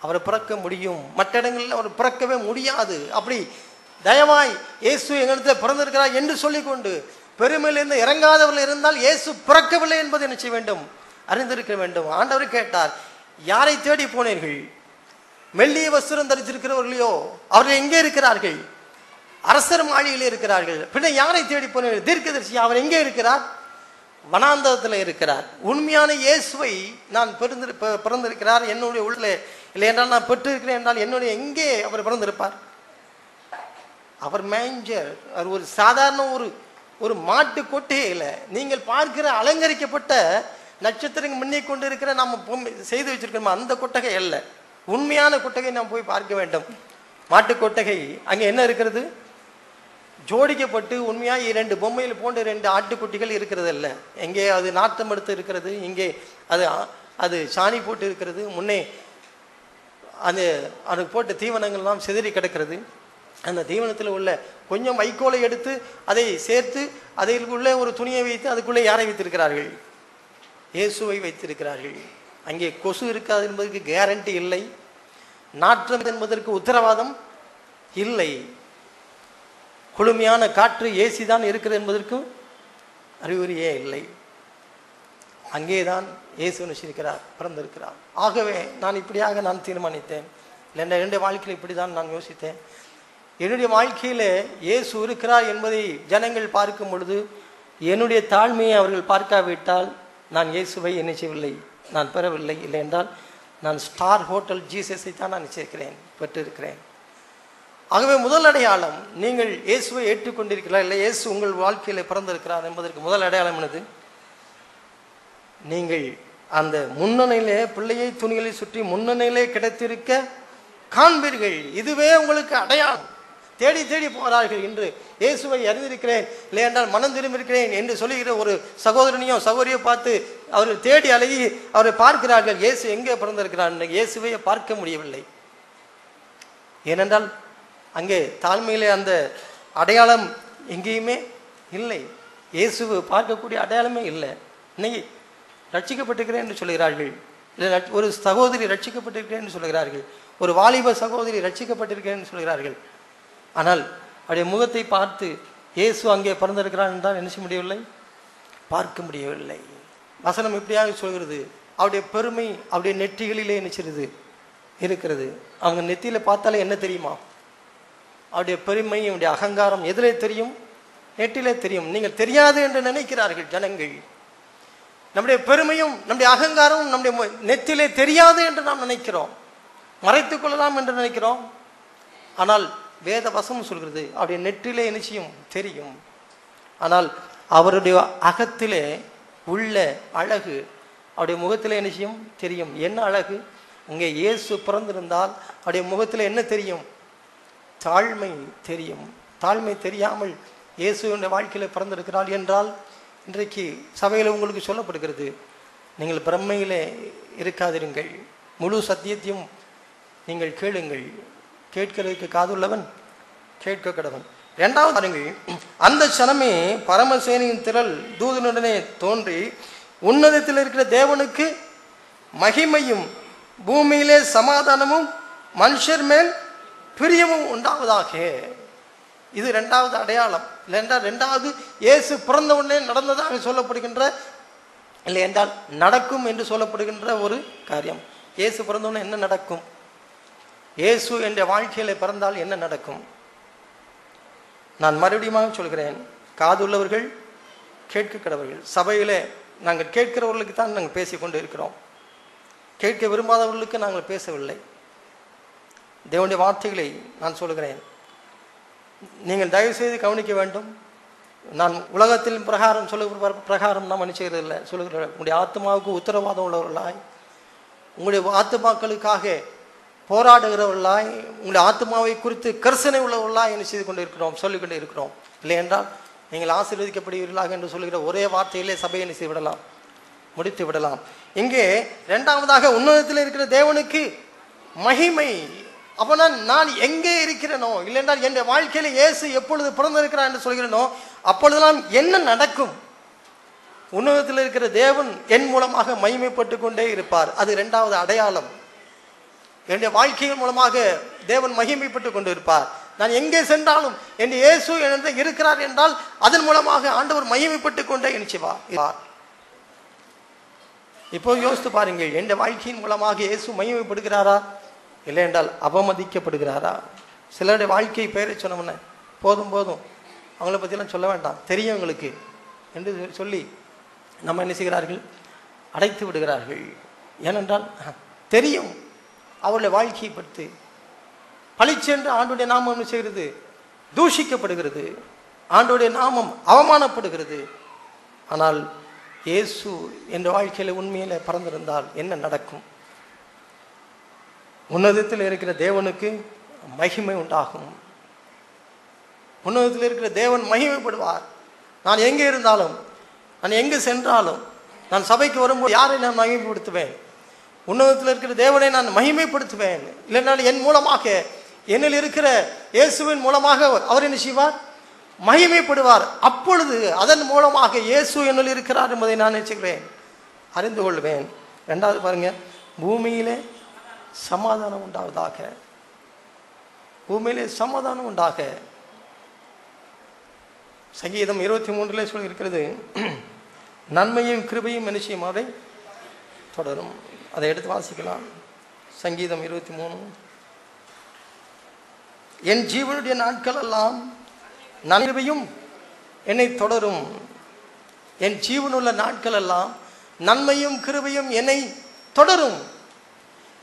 அவரை பிறக்க முடியும். மற்ற இடங்களில் அவர் பிறக்கவே முடியாது. அப்படி தயவாய் இயேசு எங்களிடத்தில் பிறந்திருக்கிறார் என்று சொல்லிக்கொண்டு பெருமையிலிருந்து இறங்காதவர்கள் இருந்தால் இயேசு பிறக்கவில்லை என்பதை என்ன செய்ய வேண்டும், அறிந்திருக்க வேண்டும். ஆண்டவர் கேட்டார், யாரை தேடி போனீர்கள்? மெல்லிய வஸ்திரம் தரித்திருக்கிறவர்களையோ? அவர்கள் எங்கே இருக்கிறார்கள்? அரசர் மாளிகையில் இருக்கிறார்கள். பின்ன யாரை தேடி போனீர்கள்? தீர்க்கதரிசி, அவர் எங்கே இருக்கிறார்? வனாந்தரத்தில் இருக்கிறார். உண்மையான இயேசுவை நான் பிறந்திருக்கிறார் என்னுடைய உள்ள, இல்லை என்றால் நான் பெற்றிருக்கிறேன் என்றால் என்னுடைய எங்கே அவர் பிறந்திருப்பார்? அவர் மேஞ்சர், அவர் ஒரு சாதாரண ஒரு மாட்டு கொட்டையில நீங்கள் பார்க்கிற அலங்கரிக்கப்பட்ட நட்சத்திரங்கள் முன்னே கொண்டு இருக்கிற நாம் செய்து வச்சிருக்கோம் அந்த கொட்டகை அல்ல. உண்மையான கொட்டகை நாம் போய் பார்க்க வேண்டும். மாட்டு கொட்டகை அங்கே என்ன இருக்கிறது? ஜோடிக்கப்பட்டு உண்மையாக 2 பொம்மையில் போன்ற 2 ஆட்டுக்குட்டிகள் இருக்கிறது அல்ல. எங்கே அது நாட்டம் எடுத்து இருக்கிறது, இங்கே அது சாணி போட்டு இருக்கிறது, முன்னே அதுக்கு போட்ட தீவனங்கள்லாம் சிதறி கிடக்கிறது. அந்த தீவனத்தில் உள்ள கொஞ்சம் வைக்கோலை எடுத்து அதை சேர்த்து அதற்குள்ளே ஒரு துணியை வைத்து அதுக்குள்ளே யாரை வைத்திருக்கிறார்கள்? இயேசுவை வைத்திருக்கிறார்கள். அங்கே கொசு இருக்காது என்பதற்கு கேரண்டி இல்லை, நாற்றம் என்பதற்கு உத்தரவாதம் இல்லை, குளுமையான காற்று ஏசி தான் இருக்கிறது என்பதற்கும் அறிகுறியே இல்லை. அங்கேதான் இயேசு நிச்சயிக்கிறார், பிறந்திருக்கிறார். ஆகவே நான் இப்படியாக நான் தீர்மானித்தேன், இல்லை என்னுடைய வாழ்க்கையில் இப்படி தான் நான் யோசித்தேன். என்னுடைய வாழ்க்கையில் இயேசு இருக்கிறார் என்பதை ஜனங்கள் பார்க்கும் பொழுது என்னுடைய தாழ்மையை அவர்கள் பார்க்காவிட்டால் நான் இயேசுவை என்ன செய்யவில்லை, நான் பெறவில்லை. இல்லை என்றால் நான் ஸ்டார் ஹோட்டல் ஜீசஸை தான் நான் நிச்சயிக்கிறேன், பெற்றிருக்கிறேன். ஆகவே முதல் அடையாளம், நீங்கள் இயேசுவை ஏற்றுக்கொண்டிருக்கிறீர்களா, இல்லை இயேசு உங்கள் வாழ்க்கையில் பிறந்திருக்கிறார் என்பதற்கு முதல் அடையாளம் என்னது? நீங்கள் அந்த முன்னணியிலே பிள்ளையை துணிகளை சுற்றி முன்னணியிலே கிடைத்திருக்க காண்பீர்கள். இதுவே உங்களுக்கு அடையாளம். தேடி தேடி போகிறார்கள். இன்று இயேசுவை அறிந்திருக்கிறேன், இல்லை என்றால் மனம் திரும்பியிருக்கிறேன் என்று சொல்லுகிற ஒரு சகோதரனையோ சகோதரியோ பார்த்து அவர்கள் தேடி அழகி அவரை பார்க்கிறார்கள். இயேசு எங்கே பிறந்திருக்கிறார்? இயேசுவை பார்க்க முடியவில்லை. ஏனென்றால் அங்கே தாழ்மையிலே அந்த அடையாளம் எங்கேயுமே இல்லை. இயேசுவை பார்க்கக்கூடிய அடையாளமே இல்லை. இன்னைக்கு ரட்சிக்கப்பட்டிருக்கிறேன் என்று சொல்கிறார்கள், இல்லை ஒரு சகோதரி ரட்சிக்கப்பட்டிருக்கிறேன் என்று சொல்கிறார்கள், ஒரு வாலிப சகோதரி ரட்சிக்கப்பட்டிருக்கிறேன் என்று சொல்கிறார்கள். ஆனால் அவருடைய முகத்தை பார்த்து இயேசு அங்கே பிறந்திருக்கிறான் என்றால் என்ன செய்ய முடியவில்லை, பார்க்க முடியவில்லை. வசனம் இப்படியாக சொல்கிறது, அவருடைய பெருமை அவருடைய நெற்றிகளிலே நினைச்சிருது இருக்கிறது. அவங்க நெத்தியில பார்த்தாலே என்ன தெரியுமா? அவருடைய பெருமை அவருடைய அகங்காரம் எதிலே தெரியும்? நெற்றிலே தெரியும். நீங்கள் தெரியாது என்று நினைக்கிறார்கள் ஜனங்கள். நம்முடைய பெருமையும் நம்முடைய அகங்காரமும் நம்முடைய நெத்திலே தெரியாது என்று நாம் நினைக்கிறோம், மறைத்துக் கொள்ளலாம் என்று நினைக்கிறோம். ஆனால் வேத வசனம் சொல்கிறது அவருடைய நெற்றிலே நிச்சயம் தெரியும். ஆனால் அவருடைய அகத்திலே உள்ள அழகு அவருடைய முகத்திலே நிச்சயம் தெரியும். என்ன அழகு? அங்கே இயேசு பிறந்திருந்தால் அவருடைய முகத்தில் என்ன தெரியும்? தாழ்மை தெரியும். தாழ்மை தெரியாமல் இயேசுடைய வாழ்க்கையில் பிறந்திருக்கிறாள் என்றால் இன்றைக்கு சபையில் உங்களுக்கு சொல்லப்படுகிறது, நீங்கள் பிரம்மையிலே இருக்காதிருங்கள், முழு சத்தியத்தையும் நீங்கள் கேளுங்கள், கேட்கிறதுக்கு காதுள்ளவன் கேட்க கடவன். இரண்டாவது பாருங்கள், அந்த சனமே பரமசேனியின் திரள் தூதனுடனே தோன்றி உன்னதத்தில் இருக்கிற தேவனுக்கு மகிமையும் பூமியிலே சமாதானமும் மனுஷர் மேல் பிரியமும் உண்டாவதாக. இது இரண்டாவது அடையாளம். இல்லை என்றால் இரண்டாவது இயேசு பிறந்த உடனே நடந்ததாக சொல்லப்படுகின்ற, இல்லை என்றால் நடக்கும் என்று சொல்லப்படுகின்ற ஒரு காரியம். இயேசு பிறந்த உடனே என்ன நடக்கும்? இயேசு என்ற வாழ்க்கையில பிறந்தால் என்ன நடக்கும்? நான் மறுபடியும் சொல்கிறேன், காதுள்ளவர்கள் கேட்க கடவர்கள். சபையிலே நாங்கள் கேட்கிறவர்களுக்கு தான் நாங்கள் பேசிக்கொண்டு இருக்கிறோம், கேட்க விரும்பாதவர்களுக்கு நாங்கள் பேசவில்லை. தேவனுடைய வார்த்தைகளை நான் சொல்கிறேன், நீங்கள் தயவு செய்து கவனிக்க வேண்டும். நான் உலகத்தில் பிரகாரம் சொல்லுகிற பிரகாரம் நாம் நினைச்சுகிறதில்லை சொல்லுகிற. உங்களுடைய ஆத்மாவுக்கு உத்தரவாதம் உள்ளவர்களாய், உங்களுடைய ஆத்மாக்களுக்காக போராடுகிறவர்களாய், உங்களுடைய ஆத்மாவை குறித்து கரிசனை உள்ளவர்களாய் என்ன செய்து கொண்டு இருக்கிறோம், சொல்லிக்கொண்டு இருக்கிறோம். இல்லை என்றால் நீங்கள் ஆசீர்வதிக்கப்படுவீர்களாக என்று சொல்லுகிற ஒரே வார்த்தையிலே சபையை என்ன செய்து விடலாம், முடித்து விடலாம். இங்கே இரண்டாவதாக உன்னதத்தில் இருக்கிற தேவனுக்கு மகிமை. அப்போ நான் எங்கே இருக்கிறேனோ, இல்லை என்றால் என் வாழ்க்கையில இயேசு எப்பொழுது பிறந்திருக்கிறார் என்று சொல்கிறேனோ அப்பொழுதெல்லாம் என்ன நடக்கும்? உன்னதத்தில் இருக்கிற தேவன் என் மூலமாக மகிமைப்பட்டு கொண்டே இருப்பார். அது இரண்டாவது அடையாளம். என்னுடைய வாழ்க்கையின் மூலமாக தேவன் மகிமைப்பட்டு கொண்டு இருப்பார். நான் எங்கே சென்றாலும் என் இயேசு இருக்கிறார் என்றால் அதன் மூலமாக ஆண்டவர் மகிமைப்பட்டு கொண்டே நினைச்சுவார். இப்போ யோசித்து பாருங்கள், என் வாழ்க்கையின் மூலமாக இயேசு மகிமைப்படுகிறாரா, இல்லை என்றால் அவமதிக்கப்படுகிறாரா? சிலருடைய வாழ்க்கை பெயரை சொன்னோம்ன போதும் போதும், அவங்கள பற்றிலாம் சொல்ல வேண்டாம், தெரியும் எங்களுக்கு என்று சொல்லி நம்ம என்ன செய்கிறார்கள், அடைத்து விடுகிறார்கள். ஏனென்றால் தெரியும் அவருடைய வாழ்க்கையை பற்றி. பழிச்சென்று ஆண்டுடைய நாமம் என்ன செய்கிறது, தூஷிக்கப்படுகிறது, ஆண்டுடைய நாமம் அவமானப்படுகிறது. ஆனால் இயேசு என்ற வாழ்க்கையில் உண்மையில பறந்திருந்தால் என்ன நடக்கும்? உன்னதத்தில் இருக்கிற தேவனுக்கு மகிமை உண்டாகும். உன்னதத்தில் இருக்கிற தேவன் மகிமைப்படுவார். நான் எங்கே இருந்தாலும், நான் எங்கு சென்றாலும், நான் சபைக்கு வரும்போது யாரை நான் மகிமைப்படுத்துவேன்? உன்னதத்தில் இருக்கிற தேவனை நான் மகிமைப்படுத்துவேன். இல்லைனால் என் மூலமாக, என்னில் இருக்கிற இயேசுவின் மூலமாக அவர் என்ன செய்வார், மகிமைப்படுவார். அப்பொழுது அதன் மூலமாக இயேசு என்னில் இருக்கிறார் என்பதை நான் நினைச்சுக்கிறேன், அறிந்து கொள்வேன். ரெண்டாவது பாருங்க, பூமியிலே சமாதானம் உண்டாவதாக. பூமியிலே சமாதானம் உண்டாக. சங்கீதம் 23 சொல்லி இருக்கிறது, நன்மையும் கிருபையும் நிச்சயம் அதை தொடரும். அதை எடுத்து வாசிக்கலாம். சங்கீதம் 23. என் ஜீவனுடைய நாட்கள் எல்லாம் நன்மையும் என்னை தொடரும். என் ஜீவனுள்ள நாட்கள் எல்லாம் நன்மையும் கிருபையும் என்னை தொடரும்.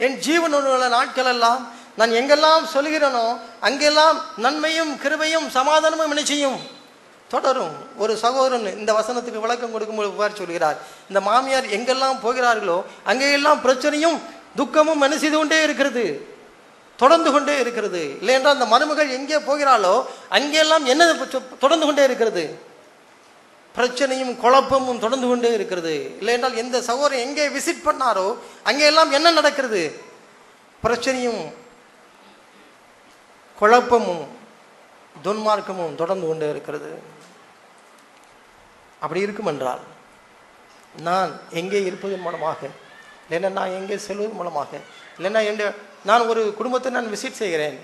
என் ஜீவனுள்ள நாட்கள் எல்லாம் நான் எங்கெல்லாம் சொல்கிறேனோ அங்கெல்லாம் நன்மையும் கிருபையும் சமாதானமும் என்ன செய்யும்? தொடரும். ஒரு சகோதரன் இந்த வசனத்துக்கு விளக்கம் கொடுக்கும்போது இவ்வாறு சொல்கிறார், இந்த மாமியார் எங்கெல்லாம் போகிறார்களோ அங்கெல்லாம் பிரச்சனையும் துக்கமும் என்ன செய்து கொண்டே இருக்கிறது, தொடர்ந்து கொண்டே இருக்கிறது. இல்லை என்றால் அந்த மருமகள் எங்கே போகிறாளோ அங்கெல்லாம் என்ன தொடர்ந்து கொண்டே இருக்கிறது? பிரச்சனையும் குழப்பமும் தொடர்ந்து கொண்டே இருக்கிறது. இல்லை என்றால் எந்த சகோதரன் எங்கே விசிட் பண்ணாரோ அங்கெல்லாம் என்ன நடக்கிறது? பிரச்சனையும் குழப்பமும் துன்மார்க்கமும் தொடர்ந்து கொண்டே இருக்கிறது. அப்படி இருக்கும் என்றால் நான் எங்கே இருப்பதன் மூலமாக, இல்லைன்னா நான் எங்கே செல்வதன் மூலமாக, இல்லைன்னா நான் ஒரு குடும்பத்தை நான் விசிட் செய்கிறேன்,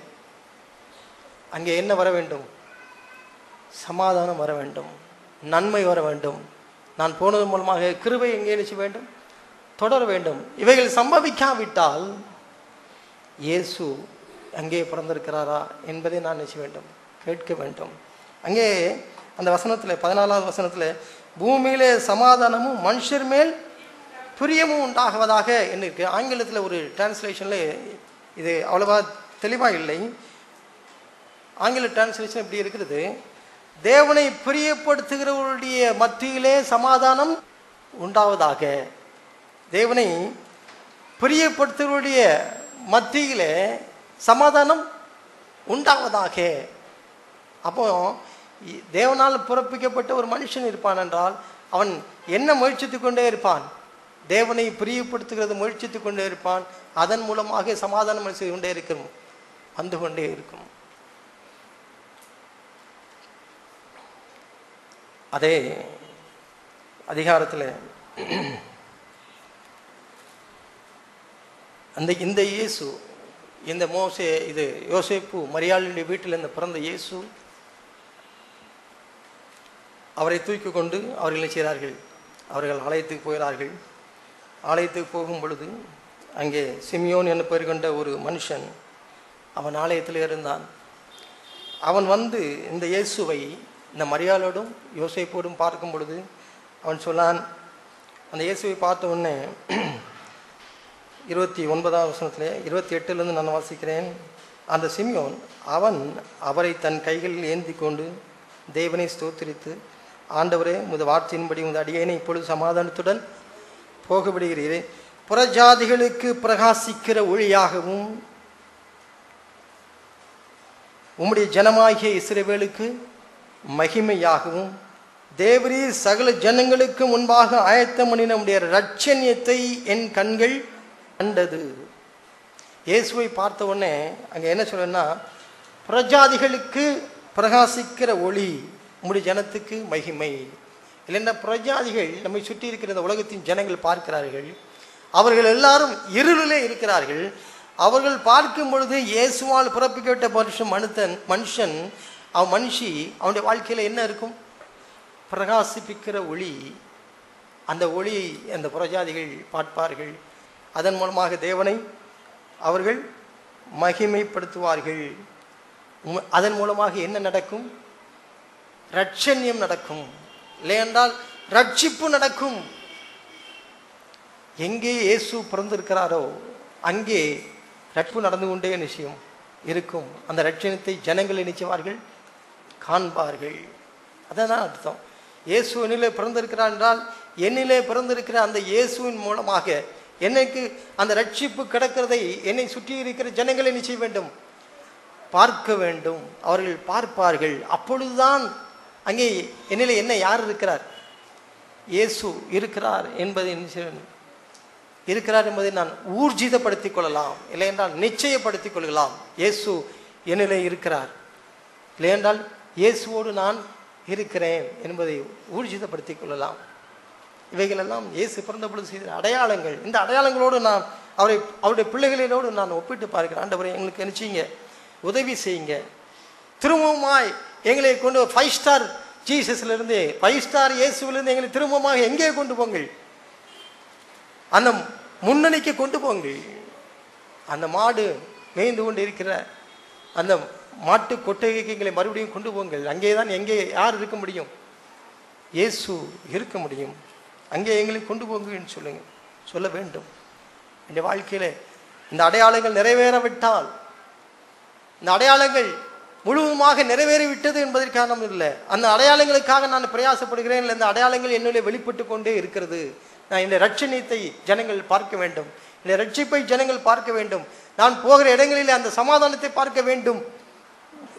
அங்கே என்ன வர வேண்டும்? சமாதானம் வர வேண்டும், நன்மை வர வேண்டும். நான் போனதன் மூலமாக கிருபை எங்கே நினைச்ச வேண்டும்? தொடர வேண்டும். இவைகள் சம்பவிக்காவிட்டால் இயேசு அங்கே பிறந்திருக்கிறாரா என்பதை நான் நினைச்ச வேண்டும், கேட்க வேண்டும். அங்கே அந்த வசனத்தில் 14வது வசனத்தில் பூமியிலே சமாதானமும் மனுஷர் மேல் பிரியமும் உண்டாகுவதாக என்ன இருக்கு. ஆங்கிலத்தில் ஒரு டிரான்ஸ்லேஷனில் இது அவ்வளவா தெளிவாக இல்லை. ஆங்கில டிரான்ஸ்லேஷன் இப்படி இருக்கிறது, தேவனை பிரியப்படுத்துகிறவருடைய மத்தியிலே சமாதானம் உண்டாவதாக. தேவனை பிரியப்படுத்துகிறவருடைய மத்தியிலே சமாதானம் உண்டாவதாக. அப்போ தேவனால் பிறப்பிக்கப்பட்ட ஒரு மனுஷன் இருப்பான் என்றால் அவன் என்ன முயற்சித்து கொண்டே இருப்பான்? தேவனை பிரியப்படுத்துகிறது முயற்சித்து கொண்டே இருப்பான். அதன் மூலமாக சமாதானம் செய்து கொண்டே இருக்கும், வந்து கொண்டே இருக்கும். அதே அதிகாரத்தில் இந்த இயேசு, இந்த மோசே, இது யோசேப்பு மரியாளுடைய வீட்டில் இந்த பிறந்த இயேசு, அவரை தூக்கி கொண்டு அவர்கள் செய்கிறார்கள், அவர்கள் ஆலயத்துக்கு போகிறார்கள். ஆலயத்துக்கு போகும் பொழுது அங்கே சிமியோன் என பெயர் கொண்ட ஒரு மனுஷன் அவன் ஆலயத்தில் இருந்தான். அவன் வந்து இந்த இயேசுவை இந்த மரியாளோடும் யோசேப்போடும் பார்க்கும் பொழுது அவன் சொன்னான், அந்த இயேசுவை பார்த்த உடனே 29வது வசனத்திலே 28லேருந்து நான் வாசிக்கிறேன். அந்த சிமியோன் அவரை தன் கைகளில் ஏந்தி கொண்டு தேவனை ஸ்தோத்திரித்து, ஆண்டவரே உமது வார்த்தையின்படி உமது அடியேனை இப்பொழுது சமாதானத்துடன் போகவிடுகிறீரே, புறஜாதிகளுக்கு பிரகாசிக்கிற ஒளியாகவும் உம்முடைய ஜனமாகிய இஸ்ரவேலுக்கு மகிமையாகவும் தேவரீர் சகல ஜனங்களுக்கு முன்பாக ஆயத்தம் பண்ணின நம்முடைய இரட்சணியத்தை என் கண்கள் கண்டது. இயேசுவை பார்த்த உடனே அங்கே என்ன சொல்றேன்னா, புறஜாதிகளுக்கு பிரகாசிக்கிற ஒளி, உம்முடைய ஜனத்துக்கு மகிமை. இல்லைன்னா புறஜாதிகள் நம்மை சுற்றி இருக்கிற இந்த உலகத்தின் ஜனங்கள் பார்க்கிறார்கள், அவர்கள் எல்லாரும் இருளிலே இருக்கிறார்கள். அவர்கள் பார்க்கும் பொழுது இயேசுவால் பிறப்பிக்கப்பட்ட மனுஷன் மனுஷி அவனுடைய வாழ்க்கையில் என்ன இருக்கும்? பிரகாசிப்பிக்கிற ஒளி. அந்த ஒளியை அந்த புறஜாதிகள் பார்ப்பார்கள். அதன் மூலமாக தேவனை அவர்கள் மகிமைப்படுத்துவார்கள். அதன் மூலமாக என்ன நடக்கும்? இரட்சண்யம் நடக்கும், இல்லையென்றால் ரட்சிப்பு நடக்கும். எங்கே இயேசு பிறந்திருக்கிறாரோ அங்கே ரட்சிப்பு நடந்து கொண்டே நிச்சயம் இருக்கும். அந்த ரட்சணத்தை ஜனங்கள் நினைச்சுவார்கள், காண்பார்கள். அதான் அர்த்தம். இயேசு என்னிலே பிறந்திருக்கிறார் என்றால் என்னிலே பிறந்திருக்கிற அந்த இயேசுவின் மூலமாக எனக்கு அந்த ரட்சிப்பு கிடக்கிறதை என்னை சுற்றி இருக்கிற ஜனங்களை என்ன செய்ய வேண்டும்? பார்க்க வேண்டும். அவர்கள் பார்ப்பார்கள். அப்பொழுதுதான் அங்கே என்னிலே என்ன யார் இருக்கிறார்? இயேசு இருக்கிறார் என்பதை இருக்கிறார் என்பதை நான் ஊர்ஜிதப்படுத்திக் கொள்ளலாம், இல்லை என்றால் நிச்சயப்படுத்திக் கொள்ளலாம். இயேசு என்னிலே இருக்கிறார், இல்லை என்றால் இயேசுவோடு நான் இருக்கிறேன் என்பதை ஊர்ஜிதப்படுத்திக் கொள்ளலாம். இவைகளெல்லாம் இயேசு பிறந்த பொழுது செய்த அடையாளங்கள். இந்த அடையாளங்களோடு நான் அவருடைய பிள்ளைகளோடு நான் ஒப்பிட்டு பார்க்கிறேன். ஆண்டவரே எங்களுக்கு என்ன செய்யுங்க, உதவி செய்யுங்க. திரும்பவுமாய் எங்களை கொண்டு 5 ஸ்டார் ஜீசஸ்லேருந்து 5 ஸ்டார் இயேசுவிலிருந்து எங்களை திரும்பமாக எங்கே கொண்டு போங்கள்? அந்த முன்னணிக்கு கொண்டு போங்கள். அந்த மாடு மேய்ந்து கொண்டு இருக்கிற அந்த மாட்டு கொட்டகைக்கு எங்களை மறுபடியும் கொண்டு போங்கள். அங்கே தான் எங்கே யார் இருக்க முடியும்? இயேசு இருக்க முடியும். அங்கே எங்களை கொண்டு போங்கன்னு சொல்லுங்க, சொல்ல வேண்டும். இந்த வாழ்க்கையில இந்த அடையாளங்கள் நிறைவேறவிட்டால், இந்த அடையாளங்கள் முழுவதுமாக நிறைவேறிவிட்டது என்பதற்காக நம்ம இல்லை, அந்த அடையாளங்களுக்காக நான் பிரயாசப்படுகிறேன், இல்லை இந்த அடையாளங்கள் என்னுடைய வெளிப்பட்டு கொண்டே இருக்கிறது. நான் இந்த ரட்சணியத்தை ஜனங்கள் பார்க்க வேண்டும், இந்த ரட்சிப்பை ஜனங்கள் பார்க்க வேண்டும், நான் போகிற இடங்களில் அந்த சமாதானத்தை பார்க்க வேண்டும்.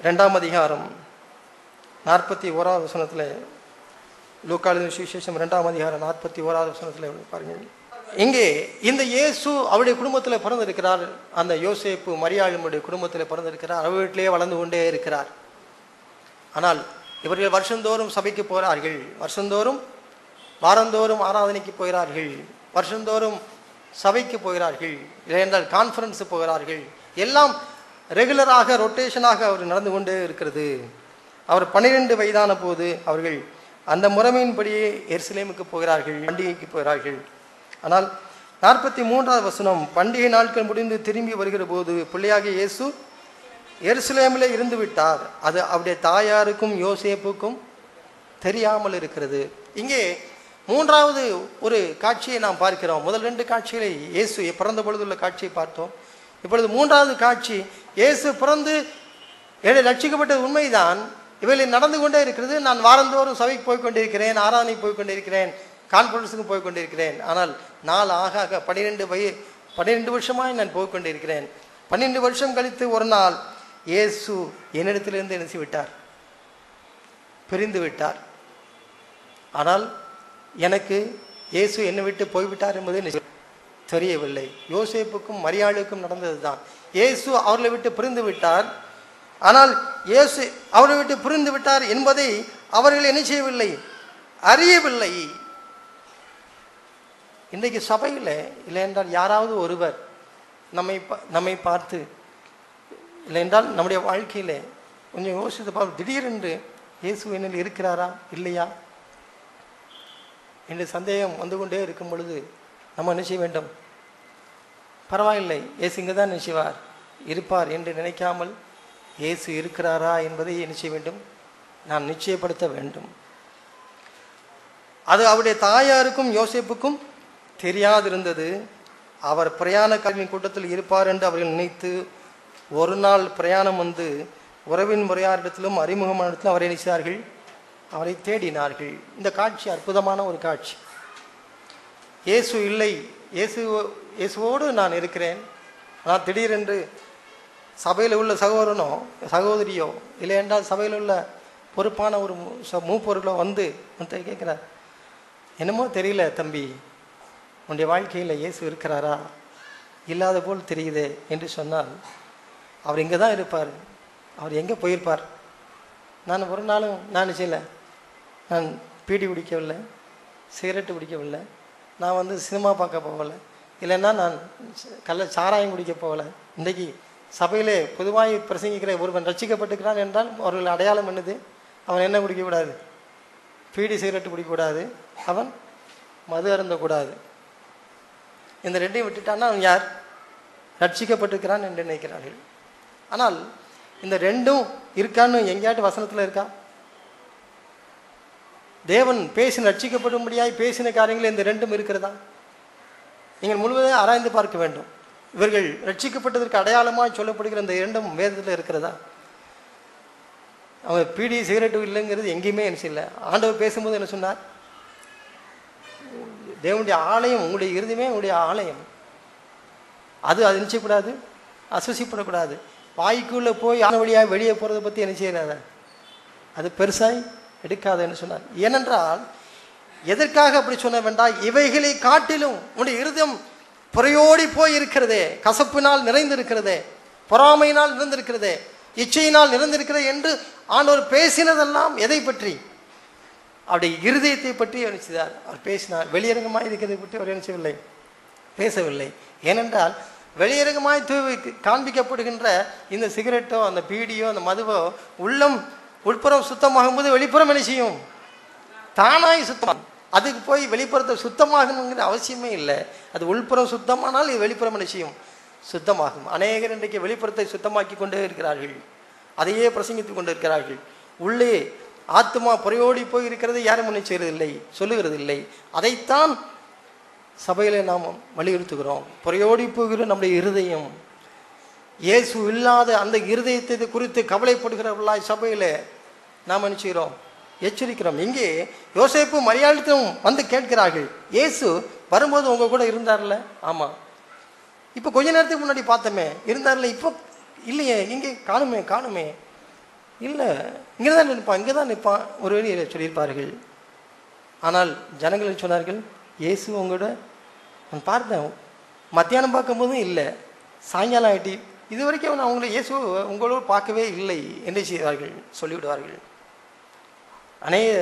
2ஆம் அதிகாரம் 41வது வசனத்தில், லூக்காவின் சுவிசேஷம் 2ஆம் அதிகாரம் 41வது வசனத்தில் பாருங்கள். இங்கே இந்த இயேசு அவருடைய குடும்பத்தில் பிறந்திருக்கிறார். அந்த யோசேப்பு மரியாளுடைய குடும்பத்தில் பிறந்திருக்கிறார். அவர் வீட்டிலேயே வளர்ந்து கொண்டே இருக்கிறார். ஆனால் இவர்கள் வருஷந்தோறும் சபைக்கு போகிறார்கள், வருஷந்தோறும் வாரந்தோறும் ஆராதனைக்கு போகிறார்கள், வருஷந்தோறும் சபைக்கு போகிறார்கள், இல்லை என்றால் கான்ஃபரன்ஸு போகிறார்கள். எல்லாம் ரெகுலராக ரொட்டேஷனாக அவர் நடந்து கொண்டே இருக்கிறது. அவர் 12 வயதான போது அவர்கள் அந்த முறைமையின்படியே எருசலேமுக்கு போகிறார்கள், பண்டிகைக்கு போகிறார்கள். ஆனால் 43வது வசனம், பண்டிகை நாட்கள் முடிந்து திரும்பி வருகிற போது பிள்ளையாகிய இயேசு எருசலேமில் இருந்து விட்டார், அது அவருடைய தாயாருக்கும் யோசேப்புக்கும் தெரியாமல் இருக்கிறது. இங்கே 3வது ஒரு காட்சியை நாம் பார்க்கிறோம். முதல் 2 காட்சிகளை இயேசு பிறந்த பொழுதுள்ள காட்சியை பார்த்தோம். இப்பொழுது 3வது காட்சி, இயேசு பிறந்து ரட்சிக்கப்பட்டது உண்மைதான், இவைகளில் நடந்து கொண்டே இருக்கிறது. நான் வாரந்தோறும் சபைக்கு போய் கொண்டிருக்கிறேன், ஆராதனைக்கு போய் கொண்டிருக்கிறேன், கான்ஃபரன்ஸுக்கு போய் கொண்டிருக்கிறேன். ஆனால் நாள் ஆக 12 வருஷமாக நான் போய் கொண்டிருக்கிறேன். 12 வருஷம் கழித்து ஒரு நாள் இயேசு என்னிடத்திலிருந்து நினைச்சு விட்டார், பிரிந்து விட்டார். ஆனால் எனக்கு இயேசு என்னை விட்டு போய்விட்டார் என்பது தெரியவில்லை. யோசேப்புக்கும் மரியாளுக்கும் நடந்தது தான். இயேசு அவர்களை விட்டு பிரிந்து விட்டார். ஆனால் இயேசு அவரை விட்டு பிரிந்து விட்டார் என்பதை அவர்கள் என்ன செய்யவில்லை, அறியவில்லை. இன்றைக்கு சபையில் இல்லை என்றால் யாராவது ஒருவர் நம்மை பார்த்து, இல்லை என்றால் நம்முடைய வாழ்க்கையில் கொஞ்சம் யோசித்து பார்த்து, திடீரென்று இயேசு என்னில் இருக்கிறாரா இல்லையா என்று சந்தேகம் வந்து கொண்டே இருக்கும் பொழுது நம்ம என்ன செய்ய வேண்டும், பரவாயில்லை இயேசு இங்கே தான் நினைச்சுவார் இருப்பார் என்று நினைக்காமல் இயேசு இருக்கிறாரா என்பதை என்ன செய்ய வேண்டும், நான் நிச்சயப்படுத்த வேண்டும். அது அவருடைய தாயாருக்கும் யோசேப்புக்கும் தெரியாதிருந்தது. அவர் பிரயாண கல்வியின் கூட்டத்தில் இருப்பார் என்று அவர்கள் நினைத்து ஒரு நாள் பிரயாணம் வந்து உறவின் முறையாரிடத்திலும் அறிமுகமானத்திலும் அவரை நினைச்சார்கள், அவரை தேடினார்கள். இந்த காட்சி அற்புதமான ஒரு காட்சி. இயேசு இல்லை, இயேசுவோடு நான் இருக்கிறேன். ஆனால் திடீரென்று சபையில் உள்ள சகோதரனோ சகோதரியோ இல்லை என்றால் சபையில் உள்ள பொறுப்பான ஒரு மூப்பொருளோ வந்து கேட்குறார், என்னமோ தெரியல தம்பி, உன்னுடைய வாழ்க்கையில் இயேசு இருக்கிறாரா, இல்லாத போல் தெரியுதே என்று சொன்னால், அவர் இங்கே தான் இருப்பார், அவர் எங்கே போயிருப்பார். நான் ஒரு நாளும் நான் செய்யலை, நான் பீடி குடிக்கவில்லை, சிகரெட்டு குடிக்கவில்லை, நான் வந்து சினிமா பார்க்க போகலை, இல்லைன்னா நான் சாராயம் குடிக்க போகலை. இன்றைக்கி சபையிலே பொதுவாக பிரசங்கிக்கிற ஒருவன் ரட்சிக்கப்பட்டுக்கிறான் என்றால் அவர்கள் அடையாளம் என்னது, அவன் என்ன குடிக்கக்கூடாது, பீடி சிகரெட்டு குடிக்கக்கூடாது, அவன் மது அருந்தக்கூடாது. இந்த ரெண்டையும் விட்டுட்டான்னா அவன் யார், ரட்சிக்கப்பட்டிருக்கிறான் என்று நினைக்கிறார்கள். ஆனால் இந்த ரெண்டும் இருக்கான்னு எங்கேயாட்டு வசனத்தில் இருக்கா? தேவன் பேசின ரட்சிக்கப்படும்படியாய் பேசின காரியங்கள் இந்த ரெண்டும் இருக்கிறதா? நீங்கள் முழுவதும் ஆராய்ந்து பார்க்க வேண்டும். இவர்கள் ரட்சிக்கப்பட்டதற்கு அடையாளமாக சொல்லப்படுகிற இந்த இரண்டும் வேதத்தில் இருக்கிறதா? அவங்க பீடி சிகரெட்டு இல்லைங்கிறது எங்கேயுமே என்ன இல்லை. ஆண்டவர் பேசும்போது என்ன சொன்னார், தேவனுடைய ஆலயம் உங்களுடைய இருதயமே உங்களுடைய ஆலயம், அது நிச்சயக்கூடாது, அசுசிப்படக்கூடாது. வாய்க்குள்ளே போய் ஆன வழியாக வெளியே போகிறத பற்றி என்ன செய்யறாத, அது பெருசாய் எடுக்காதுன்னு சொன்னார். ஏனென்றால் எதற்காக அப்படி சொன்ன வேண்டாம், இவைகளை காட்டிலும் உன்னுடைய இருதயம் புறையோடி போய் இருக்கிறதே, கசப்பினால் நிறைந்திருக்கிறதே, பொறாமையினால் நிறைந்திருக்கிறதே, இச்சையினால் நிறைந்திருக்கிறது என்று ஆண்டவர் பேசினதெல்லாம் எதை பற்றி, அவருடைய இருதயத்தை பற்றி நினைச்சார். அவர் பேசினார். வெளியரங்கமாக இருக்கிறதை பற்றி அவர் நினைச்சவில்லை, பேசவில்லை. ஏனென்றால் வெளியரங்கமாய் காண்பிக்கப்படுகின்ற இந்த சிகரெட்டோ அந்த பீடியோ அந்த மதுவோ உள்புறம் சுத்தமாகும் போது வெளிப்புறம் என்ன செய்யும், தானாய் சுத்தம். அதுக்கு போய் வெளிப்புறத்தை சுத்தமாகணுங்கிற அவசியமே இல்லை. அது உள்புறம் சுத்தமானால் இது வெளிப்புறம் என்ன செய்யும், சுத்தமாகும். அநேகர் இன்றைக்கு வெளிப்புறத்தை சுத்தமாக்கி கொண்டே இருக்கிறார்கள், அதையே பிரசங்கித்து கொண்டு இருக்கிறார்கள். உள்ளே ஆத்மா புறையோடி போய் இருக்கிறது யாரும் ஒன்றும் செய்வதில்லை, சொல்லுகிறது இல்லை. அதைத்தான் சபையில நாம் வலியுறுத்துகிறோம். புறையோடி போகிற நம்முடைய இருதயம், இயேசு இல்லாத அந்த இருதயத்தை குறித்து கவலைப்படுகிறவர்களாய் சபையில நாம் என்ன செய்கிறோம்? எச்சரிக்கிறோம். இங்கே யோசேப்பு மரியாளிடம் வந்து கேட்கிறார்கள், இயேசு வரும்போது உங்க கூட இருந்தார்ல? ஆமா. இப்போ கொஞ்ச நேரத்துக்கு முன்னாடி பார்த்தோமே, இருந்தார்ல, இப்போ இல்லையே, இங்கே காணுமே இல்லை, இங்கே தான் நிற்பான், இங்கே தான் நிற்பான் ஒரு வேலையை சொல்லியிருப்பார்கள். ஆனால் ஜனங்கள் சொன்னார்கள், இயேசு உங்களோட நான் பார்த்தேன், மத்தியானம் பார்க்கும்போதும் இல்லை, சாயங்காலம் ஆகிட்டு இது வரைக்கும் நான் அவங்கள இயேசு உங்களோடு பார்க்கவே இல்லை என்று செய்வார்கள், சொல்லிவிடுவார்கள். அநேக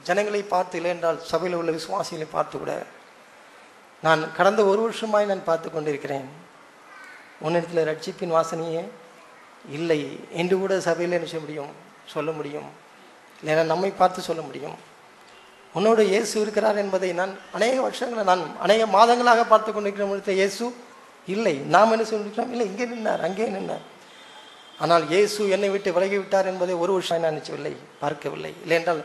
ஜனங்களை பார்த்து இல்லை என்றால் சபையில் உள்ள விசுவாசிகளை பார்த்து கூட நான் கடந்த ஒரு வருஷமாய் நான் பார்த்து கொண்டிருக்கிறேன், உன்னிடத்தில் ரட்சிப்பின் வாசனையே இல்லை என்று கூட சபையில் என்ன செய்ய முடியும்? சொல்ல முடியும். இல்லைன்னா நம்மை பார்த்து சொல்ல முடியும். உன்னோட இயேசு இருக்கிறார் என்பதை நான் அநேக வருஷங்களை, நான் அநேக மாதங்களாக பார்த்து கொண்டிருக்கிற இயேசு இல்லை. நாம் என்ன சொல்லிக்கிறோம்? இல்லை, இங்கே நின்றார், அங்கே நின்றார். ஆனால் இயேசு என்னை விட்டு விலகி விட்டார் என்பதை ஒரு வருஷம் நான் நினைச்சவில்லை, பார்க்கவில்லை. இல்லை என்றால்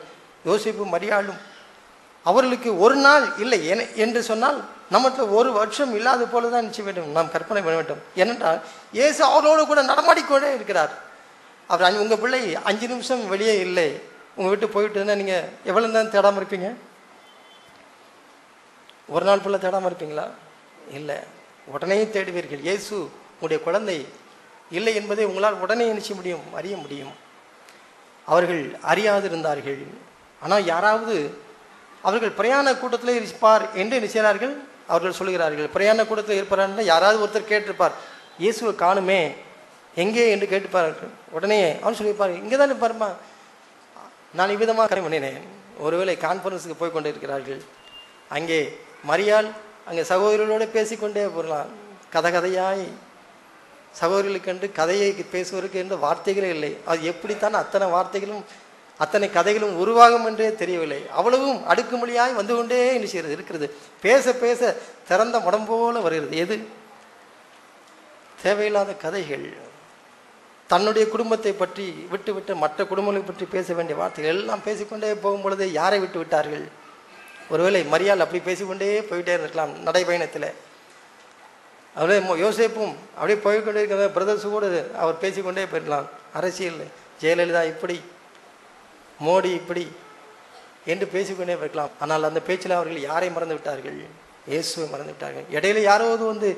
யோசேப்பு மரியாளும் அவர்களுக்கு ஒரு நாள் இல்லை என்று சொன்னால் நமக்கு ஒரு வருஷம் இல்லாத போல தான் நிச்சய வேண்டும், நாம் கற்பனை பண்ண வேண்டும். ஏனென்றால் இயேசு அவரோடு கூட நடமாடிக்கொண்டே இருக்கிறார். அவர் உங்கள் பிள்ளை 5 நிமிஷம் வெளியே இல்லை, உங்கள் வீட்டு போயிட்டு இருந்தால் நீங்கள் எவ்வளோ தான் தேடாமல் இருப்பீங்க? ஒரு நாள் ஃபுல்லாக தேடாமல் இருப்பீங்களா? இல்லை, உடனே தேடுவீர்கள். இயேசு உங்களுடைய குழந்தை இல்லை என்பதை உங்களால் உடனே நினைச்ச முடியும், அறிய முடியும். அவர்கள் அறியாதிருந்தார்கள். ஆனால் யாராவது அவர்கள் பிரயாண கூட்டத்தில் இருப்பார் என்று நினைச்சார்கள். அவர்கள் சொல்லுகிறார்கள், பிரயாண கூட்டத்தில் இருப்பார், யாராவது ஒருத்தர் கேட்டிருப்பார், இயேசுவை காணுமே எங்கே என்று கேட்டுப்பார்கள். உடனே அவன் சொல்லியிருப்பார், இங்கே தான் இருப்பாருமா. நான் இவ்விதமாக கரை பண்ணினேன். ஒருவேளை கான்ஃபரன்ஸுக்கு போய் கொண்டு இருக்கிறார்கள். அங்கே மரியாள் அங்கே சகோதரிகளோடு பேசிக்கொண்டே போகலாம். கதையாய் சகோதரிகளுக்கு என்று கதையை பேசுவதற்கு என்று வார்த்தைகளே இல்லை. அது எப்படித்தான் அத்தனை வார்த்தைகளும் அத்தனை கதைகளும் உருவாகும் என்றே தெரியவில்லை. அவ்வளவும் அடுக்குமொழியாய் வந்து கொண்டே இருக்கிறது. பேச பேச திறந்த மடம் போல வருகிறது. எது? தேவையில்லாத கதைகள். தன்னுடைய குடும்பத்தை பற்றி விட்டு மற்ற குடும்பங்களை பற்றி பேச வேண்டிய வார்த்தைகள் எல்லாம் பேசிக்கொண்டே போகும் பொழுது யாரை விட்டு விட்டார்கள்? ஒருவேளை மரியாள் அப்படி பேசிக்கொண்டே போயிட்டே இருக்கலாம் நடைபயணத்தில். அவரே யோசேப்பும் அப்படியே போய்கொண்டே இருக்கிற பிரதர்ஸு கூட அவர் பேசிக்கொண்டே போயிருக்கலாம். அரசியல் ஜெயலலிதா இப்படி, மோடி இப்படி என்று பேசிக்கொண்டே போயிருக்கலாம். ஆனால் அந்த பேச்சில் அவர்கள் யாரை மறந்து விட்டார்கள்? இயேசுவை மறந்து விட்டார்கள். இடையில யாராவது வந்து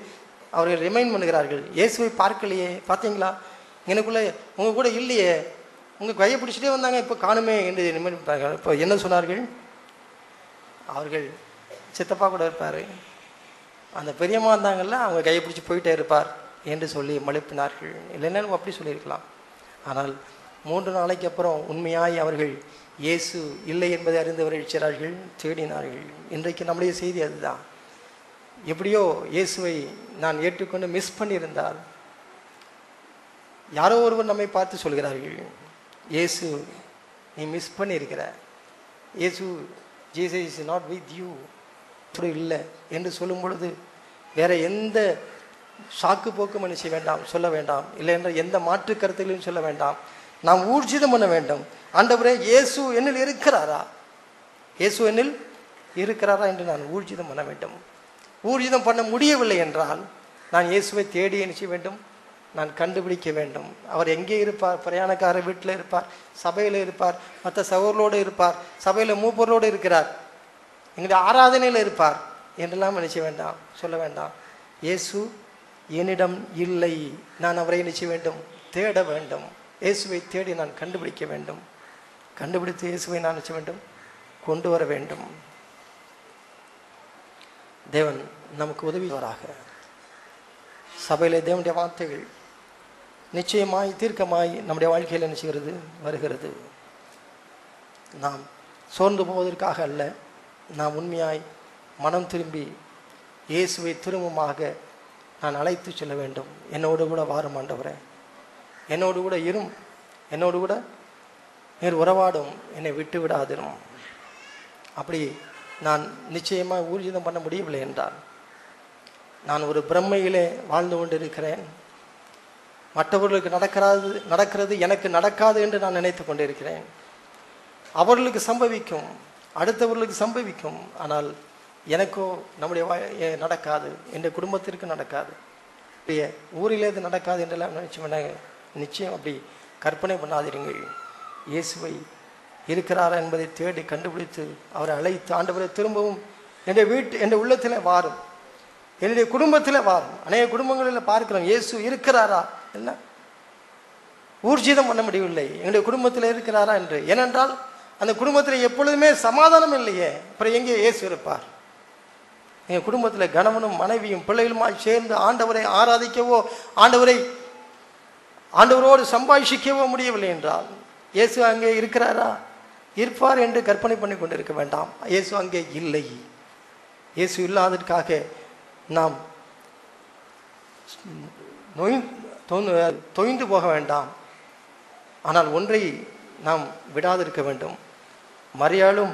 அவர்கள் ரிமைண்ட் பண்ணுகிறார்கள், இயேசுவை பார்க்கலையே, பார்த்தீங்களா எனக்குள்ளே உங்கள் கூட இல்லையே, உங்கள் கையை பிடிச்சிட்டே வந்தாங்க, இப்போ காணுமே என்று ரிமைண்ட் பண்ணிட்டார்கள். இப்போ என்ன சொன்னார்கள்? அவர்கள் சித்தப்பா கூட இருப்பார், அந்த பெரியம்மா இருந்தாங்கல்ல, அவங்க கையை பிடிச்சி போயிட்டே இருப்பார் என்று சொல்லி மழுப்பினார்கள். இல்லைன்னா அப்படி சொல்லியிருக்கலாம். ஆனால் 3 நாளைக்கு அப்புறம் உண்மையாய் அவர்கள் இயேசு இல்லை என்பதை அறிந்தவர்கள் செய்கிறார்கள், தேடினார்கள். இன்றைக்கு நம்முடைய செய்தி அதுதான். எப்படியோ இயேசுவை நான் ஏற்றுக்கொண்டு மிஸ் பண்ணியிருந்தால், யாரோ ஒருவர் நம்மை பார்த்து சொல்கிறார்கள், இயேசு நீ மிஸ் பண்ணியிருக்கிற, இயேசு Jesus is not with you, அப்படி இல்லை என்று சொல்லும் பொழுது வேற எந்த சாக்கு போக்கும் மனுஷ வேண்டாம், சொல்ல வேண்டாம். இல்லை என்ற எந்த மாற்று கருத்துகளையும் சொல்ல வேண்டாம். நாம் ஊர்ஜிதம் பண்ண வேண்டும். ஆண்டவரே இயேசு என்னில் இருக்கிறாரா, இயேசு என்னில் இருக்கிறாரா என்று நான் ஊர்ஜிதம் பண்ண வேண்டும். ஊர்ஜிதம் பண்ண முடியவில்லை என்றால் நான் இயேசுவை தேடி என்ன வேண்டும்? நான் கண்டுபிடிக்க வேண்டும். அவர் எங்கே இருப்பார்? பிரயாணக்காரர் வீட்டில் இருப்பார், சபையில் இருப்பார், மற்ற சகோதரோடு இருப்பார், சபையில் மூப்பரோடு இருக்கிறார், எங்களுடைய ஆராதனையில் இருப்பார் என்றெல்லாம் நினைச்ச வேண்டாம், சொல்ல வேண்டாம். இயேசு என்னிடம் இல்லை, நான் அவரை நினைச்ச வேண்டும், தேட வேண்டும். இயேசுவை தேடி நான் கண்டுபிடிக்க வேண்டும். கண்டுபிடித்து இயேசுவை நான் நினைச்ச வேண்டும், கொண்டு வர வேண்டும். தேவன் நமக்கு உதவிவராக. சபையில் தேவனுடைய வார்த்தைகள் நிச்சயமாய் தீர்க்கமாய் நம்முடைய வாழ்க்கையில் என்ன செய்கிறது? வருகிறது. நாம் சோர்ந்து போவதற்காக அல்ல, நாம் உண்மையாய் மனம் திரும்பி இயேசுவை திரும்பமாக நான் அழைத்து செல்ல வேண்டும். என்னோடு கூட வாரும் ஆண்டவரே, என்னோடு கூட இரும், என்னோடு கூட நீர் உறவாடும், என்னை விட்டு விடாதிரும். அப்படி நான் நிச்சயமாக ஊர்ஜிதம் பண்ண முடியவில்லை என்றால், நான் ஒரு பிரம்மையிலே வாழ்ந்து கொண்டிருக்கிறேன், மற்றவர்களுக்கு நடக்கிறது எனக்கு நடக்காது என்று நான் நினைத்து கொண்டிருக்கிறேன். அவர்களுக்கு சம்பவிக்கும், அடுத்தவர்களுக்கு சம்பவிக்கும், ஆனால் எனக்கோ நம்முடைய நடக்காது, என் குடும்பத்திற்கு நடக்காது, ஊரிலே இது நடக்காது என்றெல்லாம் நிச்சயம் அப்படி கற்பனை பண்ணாதிருங்கள். இயேசுவை இருக்கிறாரா என்பதை தேடி கண்டுபிடித்து அவரை அழைத்து, ஆண்டவரை திரும்பவும் என் உள்ளத்தில் வாரும், என்னுடைய குடும்பத்தில் வாரும். அநேக குடும்பங்களில் பார்க்கிறோம், இயேசு இருக்கிறாரா என்ன ஊர்ஜிதம் பண்ண முடியவில்லை, எங்களுடைய குடும்பத்தில் இருக்கிறாரா என்று. ஏனென்றால் அந்த குடும்பத்தில் எப்பொழுதுமே சமாதானம் இல்லையே, அப்புறம் எங்கே இயேசு இருப்பார்? எங்கள் குடும்பத்தில் கணவனும் மனைவியும் பிள்ளைகளுமாய் சேர்ந்து ஆண்டவரை ஆராதிக்கவோ ஆண்டவரோடு சம்பாஷிக்கவோ முடியவில்லை என்றால் இயேசு அங்கே இருக்கிறாரா? இருப்பார் என்று கற்பனை பண்ணி கொண்டு இருக்க வேண்டாம். இயேசு அங்கே இல்லை. இயேசு இல்லாததற்காக நாம் தொய்ந்து போக வேண்டாம். ஆனால் ஒன்றை நாம் விடாதிருக்க வேண்டும். மரியாளும்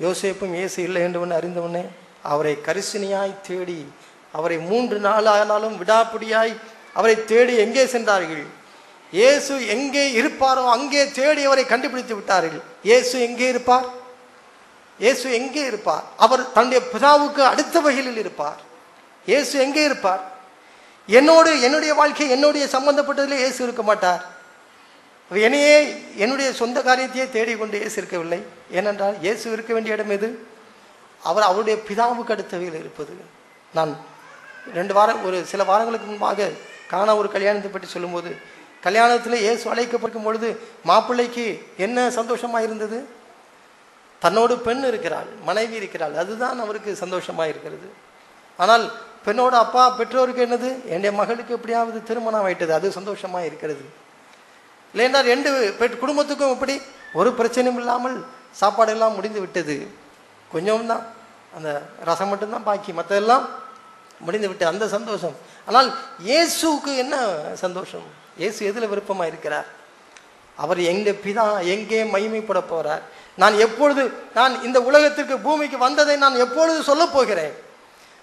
யோசேப்பும் இயேசு இல்லை என்று அறிந்தவுடனே அவரை கரிசனையாய் தேடி, அவரை 3 நாள் ஆனாலும் விடாப்பிடியாய் அவரை தேடி எங்கே சென்றார்கள்? இயேசு எங்கே இருப்பாரோ அங்கே தேடி அவரை கண்டுபிடித்து விட்டார்கள். இயேசு எங்கே இருப்பார்? இயேசு எங்கே இருப்பார்? அவர் தன்னுடைய பிதாவுக்கு அடுத்த வகையில் இருப்பார். இயேசு எங்கே இருப்பார்? என்னுடைய வாழ்க்கை, என்னுடைய சம்பந்தப்பட்டதில் இயேசு இருக்க மாட்டார். என்னுடைய சொந்த காரியத்தையே தேடிக்கொண்டு இயேசு இருக்கவில்லை. ஏனென்றால் இயேசு இருக்க வேண்டிய இடம் எது? அவருடைய பிதாவுக்கு அடுத்தவையில் இருப்பது. நான் ஒரு சில வாரங்களுக்கு முன்பாக காணா ஒரு கல்யாணத்தை பற்றி சொல்லும்போது, கல்யாணத்தில் இயேசு அழைக்கப்படும் பொழுது மாப்பிள்ளைக்கு என்ன சந்தோஷமாக இருந்தது? தன்னோடு பெண் இருக்கிறாள், மனைவி இருக்கிறாள், அதுதான் அவருக்கு சந்தோஷமாக இருக்கிறது. ஆனால் பெண்ணோட பெற்றோருக்கு என்னது? என்னுடைய மகளுக்கு எப்படியாவது திருமணம் ஆயிட்டது, அது சந்தோஷமாக இருக்கிறது. இல்லைன்னா 2 குடும்பத்துக்கும் இப்படி ஒரு பிரச்சனையும் இல்லாமல் சாப்பாடெல்லாம் முடிந்து விட்டது. கொஞ்சம் தான், அந்த ரசம் மட்டும்தான் பாக்கி, மற்றெல்லாம் முடிந்து விட்டு அந்த சந்தோஷம். ஆனால் இயேசுக்கு என்ன சந்தோஷம்? இயேசு எதில் விருப்பமாக இருக்கிறார்? அவர் எங்கள் பிதா எங்கே மகிமைப்பட போகிறார்? நான் இந்த உலகத்திற்கு பூமிக்கு வந்ததை நான் எப்பொழுது சொல்ல போகிறேன்,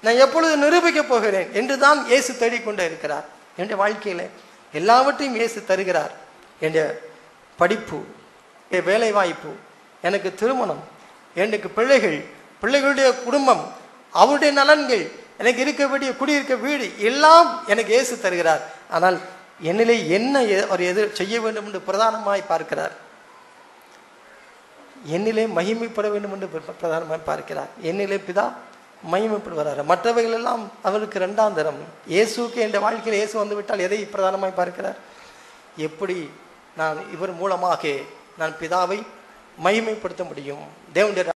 நான் எப்பொழுது நிரூபிக்க போகிறேன் என்று தான் இயேசு தேடிக்கொண்டே இருக்கிறார். என்னுடைய வாழ்க்கையில் எல்லாவற்றையும் இயேசு தருகிறார். என்னுடைய படிப்பு, என் வேலை வாய்ப்பு, எனக்கு திருமணம், எனக்கு பிள்ளைகளுடைய குடும்பம், அவருடைய நலன்கள், எனக்கு இருக்க வேண்டிய குடியிருக்க வீடு எல்லாம் எனக்கு இயேசு தருகிறார். ஆனால் என்னிலே என்ன அவர் செய்ய வேண்டும் என்று பிரதானமாய் பார்க்கிறார். என்னிலே மகிமைப்பட வேண்டும் என்று பிரதானமாய் பார்க்கிறார். என்னிலே பிதா மகிமைப்படுவார். மற்றவைகள் எல்லாம் அவருக்கு 2ஆம் தரம். இயேசுக்கு என்ற வாழ்க்கையில் இயேசு வந்துவிட்டால் எதை பிரதானமாய் பார்க்கிறார்? எப்படி இவர் மூலமாக நான் பிதாவை மகிமைப்படுத்த முடியும்? தேவனுடைய